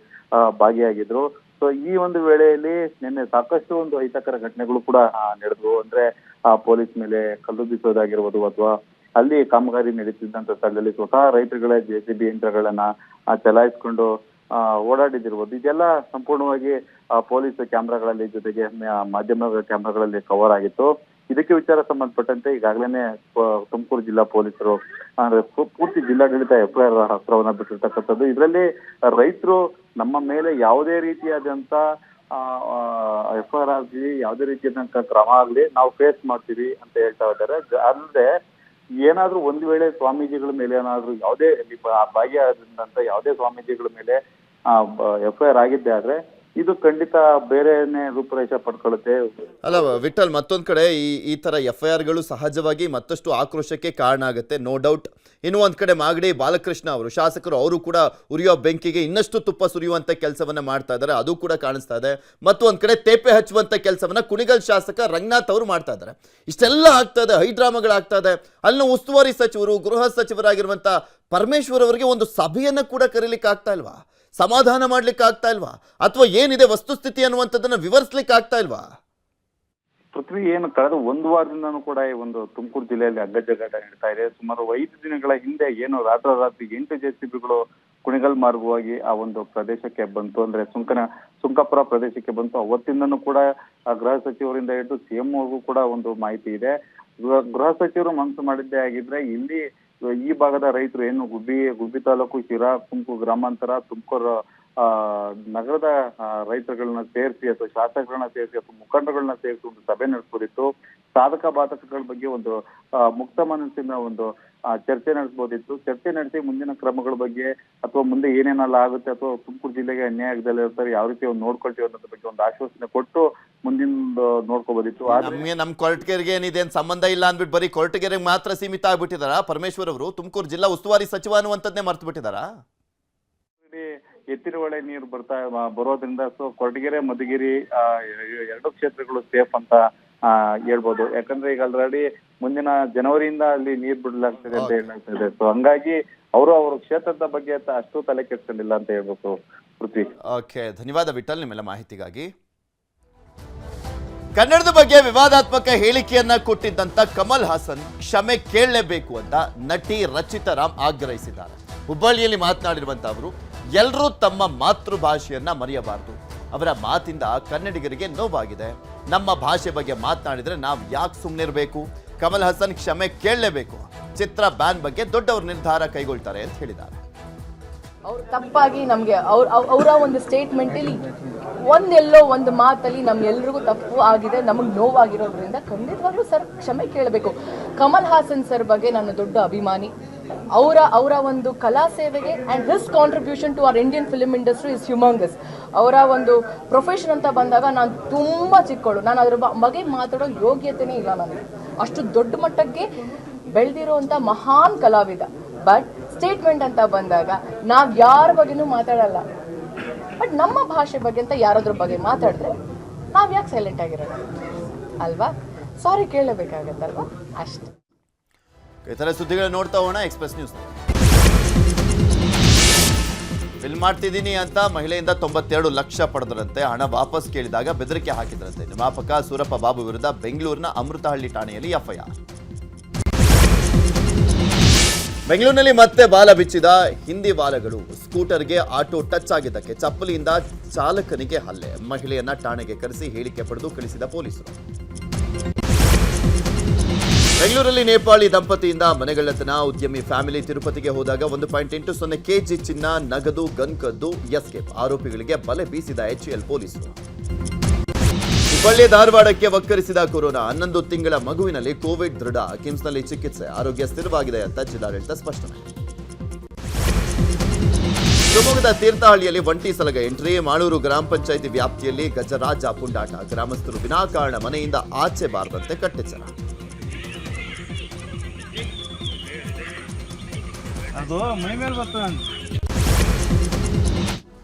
ಭಾಗಿಯಾಗಿದ್ರು. ಸೊ ಈ ಒಂದು ವೇಳೆಯಲ್ಲಿ ನಿನ್ನೆ ಸಾಕಷ್ಟು ಒಂದು ಅಹಿತಕರ ಘಟನೆಗಳು ಕೂಡ ನಡೆದವು. ಅಂದ್ರೆ ಪೊಲೀಸ್ ಮೇಲೆ ಕಲ್ಲು ಬೀಸೋದಾಗಿರ್ಬೋದು ಅಥವಾ ಅಲ್ಲಿ ಕಾಮಗಾರಿ ನಡೀತಿದ್ದಂತ ಸ್ಥಳದಲ್ಲಿ ಸ್ವತಃ ರೈತರುಗಳ JCB ಯಂತ್ರಗಳನ್ನ ಚಲಾಯಿಸ್ಕೊಂಡು ಓಡಾಡಿದಿರ್ಬೋದು. ಇದೆಲ್ಲ ಸಂಪೂರ್ಣವಾಗಿ ಪೊಲೀಸ್ ಕ್ಯಾಮ್ರಾಗಳಲ್ಲಿ ಜೊತೆಗೆ ಮಾಧ್ಯಮಗಳ ಕ್ಯಾಮ್ರಾಗಳಲ್ಲಿ ಕವರ್ ಆಗಿತ್ತು. ಇದಕ್ಕೆ ವಿಚಾರ ಸಂಬಂಧಪಟ್ಟಂತೆ ಈಗಾಗಲೇ ತುಮಕೂರು ಜಿಲ್ಲಾ ಪೊಲೀಸರು ಅಂದ್ರೆ ಪೂರ್ತಿ ಜಿಲ್ಲಾಡಳಿತ ಎಫ್ಐಆರ್ ಅಸ್ತ್ರವನ್ನ ಬಿಟ್ಟಿರ್ತಕ್ಕಂಥದ್ದು. ಇದರಲ್ಲಿ ರೈತರು ನಮ್ಮ ಮೇಲೆ ಯಾವುದೇ ರೀತಿಯಾದಂತ ಎಫ್ಐಆರ್ ಆಗಲಿ ಯಾವುದೇ ರೀತಿಯಾದಂತ ಕ್ರಮ ಆಗ್ಲಿ ನಾವು ಫೇಸ್ ಮಾಡ್ತೀವಿ ಅಂತ ಹೇಳ್ತಾ ಇದ್ದಾರೆ. ಅಲ್ಲದೆ ಏನಾದ್ರೂ ಒಂದು ವೇಳೆ ಸ್ವಾಮೀಜಿಗಳ ಮೇಲೆ ಏನಾದ್ರೂ ಯಾವುದೇ ಭಾಗಿಯಾದಂತ ಯಾವುದೇ ಸ್ವಾಮೀಜಿಗಳ ಮೇಲೆ ಎಫ್ಐಆರ್ ಆಗಿದ್ದೆ ಆದ್ರೆ ಇದು ಖಂಡಿತ ಬೇರೆನೇ ರೂಪರೇಷ ಪಡ್ಕೊಳ್ಳುತ್ತೆ. ಅಲ್ಲ ವಿಠಲ್, ಮತ್ತೊಂದ್ ಕಡೆ ಈ ತರ ಎಫ್ಐಆರ್ಗಳು ಸಹಜವಾಗಿ ಮತ್ತಷ್ಟು ಆಕ್ರೋಶಕ್ಕೆ ಕಾರಣ ಆಗುತ್ತೆ, ನೋ ಡೌಟ್. ಇನ್ನು ಒಂದ್ ಕಡೆ ಮಾಗಡಿ ಬಾಲಕೃಷ್ಣ ಅವರು ಶಾಸಕರು, ಅವರು ಕೂಡ ಉರಿಯೋ ಬೆಂಕಿಗೆ ಇನ್ನಷ್ಟು ತುಪ್ಪ ಸುರಿಯುವಂತ ಕೆಲಸವನ್ನ ಮಾಡ್ತಾ ಇದ್ದಾರೆ, ಅದು ಕೂಡ ಕಾಣಿಸ್ತಾ ಇದೆ. ಮತ್ತು ಒಂದ್ ಕಡೆ ತೇಪೆ ಹಚ್ಚುವಂತ ಕೆಲಸವನ್ನ ಕುಣಿಗಲ್ ಶಾಸಕ ರಂಗನಾಥ್ ಅವರು ಮಾಡ್ತಾ ಇದ್ದಾರೆ. ಇಷ್ಟೆಲ್ಲ ಆಗ್ತಾ ಇದೆ, ಹೈಡ್ರಾಮಾಗಳಾಗ್ತಾ ಇದೆ. ಅಲ್ಲಿನ ಉಸ್ತುವಾರಿ ಸಚಿವರು, ಗೃಹ ಸಚಿವರಾಗಿರುವಂತ ಪರಮೇಶ್ವರ್ ಅವರಿಗೆ ಒಂದು ಸಭೆಯನ್ನ ಕೂಡ ಕರೀಲಿಕ್ಕೆ ಆಗ್ತಾ ಇಲ್ವಾ? ಸಮಾಧಾನ ಮಾಡ್ಲಿಕ್ಕೆ ಆಗ್ತಾ ಇಲ್ವಾ? ಅಥವಾ ಏನಿದೆ ವಸ್ತುಸ್ಥಿತಿ ಅನ್ನುವಂಥದ್ದನ್ನ ವಿವರಿಸ್ಲಿಕ್ಕೆ ಆಗ್ತಾ ಇಲ್ವಾ? ಪೃಥ್ವಿ, ಏನು ಕಳೆದ ಒಂದು ವಾರದಿಂದನೂ ಕೂಡ ಈ ಒಂದು ತುಮಕೂರು ಜಿಲ್ಲೆಯಲ್ಲಿ ಅಗ್ಗಜಗ್ಗಾಟ ನಡೀತಾ ಇದೆ. ಸುಮಾರು 5 ದಿನಗಳ ಹಿಂದೆ ಏನು ರಾತ್ರಿ 8 JCBಗಳು ಕುಣಿಗಲ್ ಮಾರ್ಗವಾಗಿ ಆ ಒಂದು ಪ್ರದೇಶಕ್ಕೆ ಬಂತು, ಅಂದ್ರೆ ಸುಂಕಪುರ ಪ್ರದೇಶಕ್ಕೆ ಬಂತು. ಅವತ್ತಿಂದನೂ ಕೂಡ ಗೃಹ ಸಚಿವರಿಂದ ಹಿಡಿದು CM ಅವ್ರಿಗೂ ಕೂಡ ಒಂದು ಮಾಹಿತಿ ಇದೆ. ಗೃಹ ಸಚಿವರು ಮನಸ್ಸು ಮಾಡಿದ್ದೇ ಆಗಿದ್ರೆ ಇಲ್ಲಿ ಈ ಭಾಗದ ರೈತರು ಏನು ಗುಬ್ಬಿ ತಾಲೂಕು, ಶಿರಾ, ತುಮಕೂರು ಗ್ರಾಮಾಂತರ, ತುಮಕೂರು ನಗರದ ರೈತರುಗಳನ್ನ ಸೇರಿಸಿ ಅಥವಾ ಶಾಸಕರನ್ನ ಸೇರಿಸಿ ಅಥವಾ ಮುಖಂಡಗಳನ್ನ ಸೇರಿಸಿ ಒಂದು ಸಭೆ ನಡೆಸಬಹುದಿತ್ತು. ಸಾಧಕ ಬಾಧಕಗಳ ಬಗ್ಗೆ ಒಂದು ಮುಕ್ತ ಮನಸ್ಸಿನ ಒಂದು ಚರ್ಚೆ ನಡೆಸಬಹುದಿತ್ತು. ಚರ್ಚೆ ನಡೆಸಿ ಮುಂದಿನ ಕ್ರಮಗಳ ಬಗ್ಗೆ ಅಥವಾ ಮುಂದೆ ಏನೇನೆಲ್ಲ ಆಗುತ್ತೆ ಅಥವಾ ತುಮಕೂರು ಜಿಲ್ಲೆಗೆ ಅನ್ಯಾಯ ಆಗದಲ್ಲೇ ಇರ್ತಾರೆ ಯಾವ ರೀತಿ ಒಂದು ನೋಡ್ಕೊಳ್ತೀವಿ ಅನ್ನೋದ್ರ ಬಗ್ಗೆ ಒಂದು ಆಶ್ವಾಸನೆ ಕೊಟ್ಟು ಮುಂದಿನ ನೋಡ್ಕೋಬಹುದಿತ್ತು. ನಮ್ಗೆ ನಮ್ ಕೊರಟಗೆರೆಗೆ ಏನಿದೆ ಸಂಬಂಧ ಇಲ್ಲ ಅಂದ್ಬಿಟ್ಟು ಬರೀ ಕೊರಟಗೆರೆಗೆ ಮಾತ್ರ ಸೀಮಿತ ಆಗ್ಬಿಟ್ಟಿದಾರ ಪರಮೇಶ್ವರ್ ಅವರು? ತುಮಕೂರು ಜಿಲ್ಲಾ ಉಸ್ತುವಾರಿ ಸಚಿವ ಅನ್ನುವಂಥದ್ದೇ ಮರ್ತು ಬಿಟ್ಟಿದಾರಾ? ಎತ್ತಿನ ಹೊಳೆ ನೀರು ಬರೋದ್ರಿಂದ ಸೊ ಕೊರಟಗೆರೆ, ಮಧುಗಿರಿ 2 ಕ್ಷೇತ್ರಗಳು ಸೇಫ್ ಅಂತ ಹೇಳ್ಬೋದು. ಯಾಕಂದ್ರೆ ಈಗ ಆಲ್ರೆಡಿ ಮುಂದಿನ ಜನವರಿಯಿಂದ ಅಲ್ಲಿ ನೀರ್ ಬಿಡಲಾಗ್ತದೆ ಅಂತ ಹೇಳಲಾಗ್ತದೆ. ಸೊ ಹಂಗಾಗಿ ಅವ್ರ ಕ್ಷೇತ್ರದ ಬಗ್ಗೆ ಅಷ್ಟು ತಲೆ ಕೆಡ್ಸ್ಕೊಂಡಿಲ್ಲ ಅಂತ ಹೇಳ್ಬೇಕು ಪೃಥ್ವಿ. ಓಕೆ, ಧನ್ಯವಾದ ವಿಠಲ್ ನಿಮ್ಮೆಲ್ಲ ಮಾಹಿತಿಗಾಗಿ. ಕನ್ನಡದ ಬಗ್ಗೆ ವಿವಾದಾತ್ಮಕ ಹೇಳಿಕೆಯನ್ನ ಕೊಟ್ಟಿದ್ದಂತ ಕಮಲ್ ಹಾಸನ್ ಕ್ಷಮೆ ಕೇಳಲೇಬೇಕು ಅಂತ ನಟಿ ರಚಿತಾ ರಾಮ್ ಆಗ್ರಹಿಸಿದ್ದಾರೆ. ಹುಬ್ಬಳ್ಳಿಯಲ್ಲಿ ಮಾತನಾಡಿರುವಂತ ಅವರು, ಎಲ್ಲರೂ ತಮ್ಮ ಮಾತೃಭಾಷೆಯನ್ನ ಮರೆಯಬಾರದು. ಅವರ ಮಾತಿಂದ ಕನ್ನಡಿಗರಿಗೆ ನೋವಾಗಿದೆ. ನಮ್ಮ ಭಾಷೆ ಬಗ್ಗೆ ಮಾತನಾಡಿದ್ರೆ ನಾವು ಯಾಕೆ ಸುಮ್ಮನಿರಬೇಕು? ಕಮಲ್ ಹಾಸನ್ ಕ್ಷಮೆ ಕೇಳಲೇಬೇಕು. ಚಿತ್ರ ಬ್ಯಾನ್ ಬಗ್ಗೆ ದೊಡ್ಡವರು ನಿರ್ಧಾರ ಕೈಗೊಳ್ತಾರೆ ಅಂತ ಹೇಳಿದ್ದಾರೆ. ಅವ್ರು ತಪ್ಪಾಗಿ ನಮಗೆ ಅವರ ಒಂದು ಸ್ಟೇಟ್ಮೆಂಟಲ್ಲಿ ಒಂದೆಲ್ಲೋ ಒಂದು ಮಾತಲ್ಲಿ ನಮ್ಗೆಲ್ರಿಗೂ ತಪ್ಪು ಆಗಿದೆ, ನಮಗೆ ನೋವಾಗಿರೋದ್ರಿಂದ ಖಂಡಿತವಾಗ್ಲೂ ಸರ್ ಕ್ಷಮೆ ಕೇಳಬೇಕು. ಕಮಲ್ ಹಾಸನ್ ಸರ್ ಬಗ್ಗೆ ನಾನು ದೊಡ್ಡ ಅಭಿಮಾನಿ. ಅವರ ಒಂದು ಕಲಾ ಸೇವೆಗೆ and his contribution to our Indian film industry is humongous. ಅವರ ಒಂದು ಪ್ರೊಫೆಷನ್ ಅಂತ ಬಂದಾಗ ನಾನು ತುಂಬ ಚಿಕ್ಕವಳು, ನಾನು ಅದ್ರ ಬಗ್ಗೆ ಮಾತಾಡೋ ಯೋಗ್ಯತೆನೇ ಇಲ್ಲ ನನಗೆ. ಅಷ್ಟು ದೊಡ್ಡ ಮಟ್ಟಕ್ಕೆ ಬೆಳೆದಿರುವಂಥ ಮಹಾನ್ ಕಲಾವಿದ. ಬಟ್ ಸ್ಟೇಟ್ಮೆಂಟ್ ಅಂತ ಬಂದಾಗ ನಾವು ಯಾರ ಬಗ್ಗೆನೂ ಮಾತಾಡಲ್ಲ. ಬಟ್ ನಮ್ಮ ಭಾಷೆ ಬಗ್ಗೆ ಅಂತ ಯಾರಾದ್ರ ಬಗ್ಗೆ ಮಾತಾಡಿದ್ರೆ ನಾವು ಯಾಕೆ ಸೈಲೆಂಟ್ ಆಗಿರೋಣ ಅಲ್ವಾ? ಸಾರಿ ಕೇಳಬೇಕಾಗತ್ತಲ್ವಾ, ಅಷ್ಟೇ. ಈ ಥರ ಸುದ್ದಿಗಳನ್ನ ನೋಡ್ತಾ ಹೋಗೋಣ ಎಕ್ಸ್ಪ್ರೆಸ್ ನ್ಯೂಸ್. ಫಿಲ್ಮ್ ಮಾಡ್ತಿದ್ದೀನಿ ಅಂತ ಮಹಿಳೆಯಿಂದ 92 ಲಕ್ಷ ಪಡೆದರಂತೆ. ಹಣ ವಾಪಸ್ ಕೇಳಿದಾಗ ಬೆದರಿಕೆ ಹಾಕಿದ್ರಂತೆ. ನಿರ್ಮಾಪಕ ಸೂರಪ್ಪ ಬಾಬು ವಿರುದ್ಧ ಬೆಂಗಳೂರಿನ ಅಮೃತಹಳ್ಳಿ ಠಾಣೆಯಲ್ಲಿ ಎಫ್ಐಆರ್. ಬೆಂಗಳೂರಿನಲ್ಲಿ ಮತ್ತೆ ಬಾಲ ಬಿಚ್ಚಿದ ಹಿಂದಿ ಬಾಲಗಳು. ಸ್ಕೂಟರ್ಗೆ ಆಟೋ ಟಚ್ ಆಗಿದ್ದಕ್ಕೆ ಚಪ್ಪಲಿಯಿಂದ ಚಾಲಕನಿಗೆ ಹಲ್ಲೆ. ಮಹಿಳೆಯನ್ನ ಠಾಣೆಗೆ ಕರೆಸಿ ಹೇಳಿಕೆ ಪಡೆದು ಕಳಿಸಿದ ಪೊಲೀಸರು. ಬೆಂಗಳೂರಲ್ಲಿ ನೇಪಾಳಿ ದಂಪತಿಯಿಂದ ಮನೆಗಳ್ಳತನ. ಉದ್ಯಮಿ ಫ್ಯಾಮಿಲಿ ತಿರುಪತಿಗೆ ಹೋದಾಗ 1.80 ಕೆಜಿ ಚಿನ್ನ, ನಗದು, ಗನ್ ಕದ್ದು ಎಸ್ಕೇಪ್. ಆರೋಪಿಗಳಿಗೆ ಬಲೆ ಬೀಸಿದ HCL ಪೊಲೀಸರು. ಹುಬ್ಬಳ್ಳಿ ಧಾರವಾಡಕ್ಕೆ ವಕ್ಕರಿಸಿದ ಕೊರೋನಾ. 11 ತಿಂಗಳ ಮಗುವಿನಲ್ಲಿ ಕೋವಿಡ್ ದೃಢ. ಕಿಮ್ಸ್ನಲ್ಲಿ ಚಿಕಿತ್ಸೆ. ಆರೋಗ್ಯ ಸ್ಥಿರವಾಗಿದೆ ಅಂತ ಜಿಲ್ಲಾಡಳಿತ ಸ್ಪಷ್ಟನೆ. ಶಿವಮೊಗ್ಗದ ತೀರ್ಥಹಳ್ಳಿಯಲ್ಲಿ ಒಂಟಿ ಸಲಗ ಎಂಟ್ರಿ. ಮಾಳೂರು ಗ್ರಾಮ ಪಂಚಾಯಿತಿ ವ್ಯಾಪ್ತಿಯಲ್ಲಿ ಗಜರಾಜ ಪುಂಡಾಟ. ಗ್ರಾಮಸ್ಥರು ವಿನಾಕಾರಣ ಮನೆಯಿಂದ ಆಚೆ ಬಾರದಂತೆ ಕಟ್ಟೆಚ್ಚರ.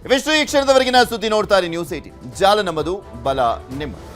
ಇವಿಷ್ಟು ಈ ಕ್ಷಣದವರೆಗಿನ ಸುದ್ದಿ. ನೋಡ್ತಾರೆ ನ್ಯೂಸ್ 18. ಜಾಲ ನಮ್ಮದು, ಬಲ ನಿಮ್ಮದು.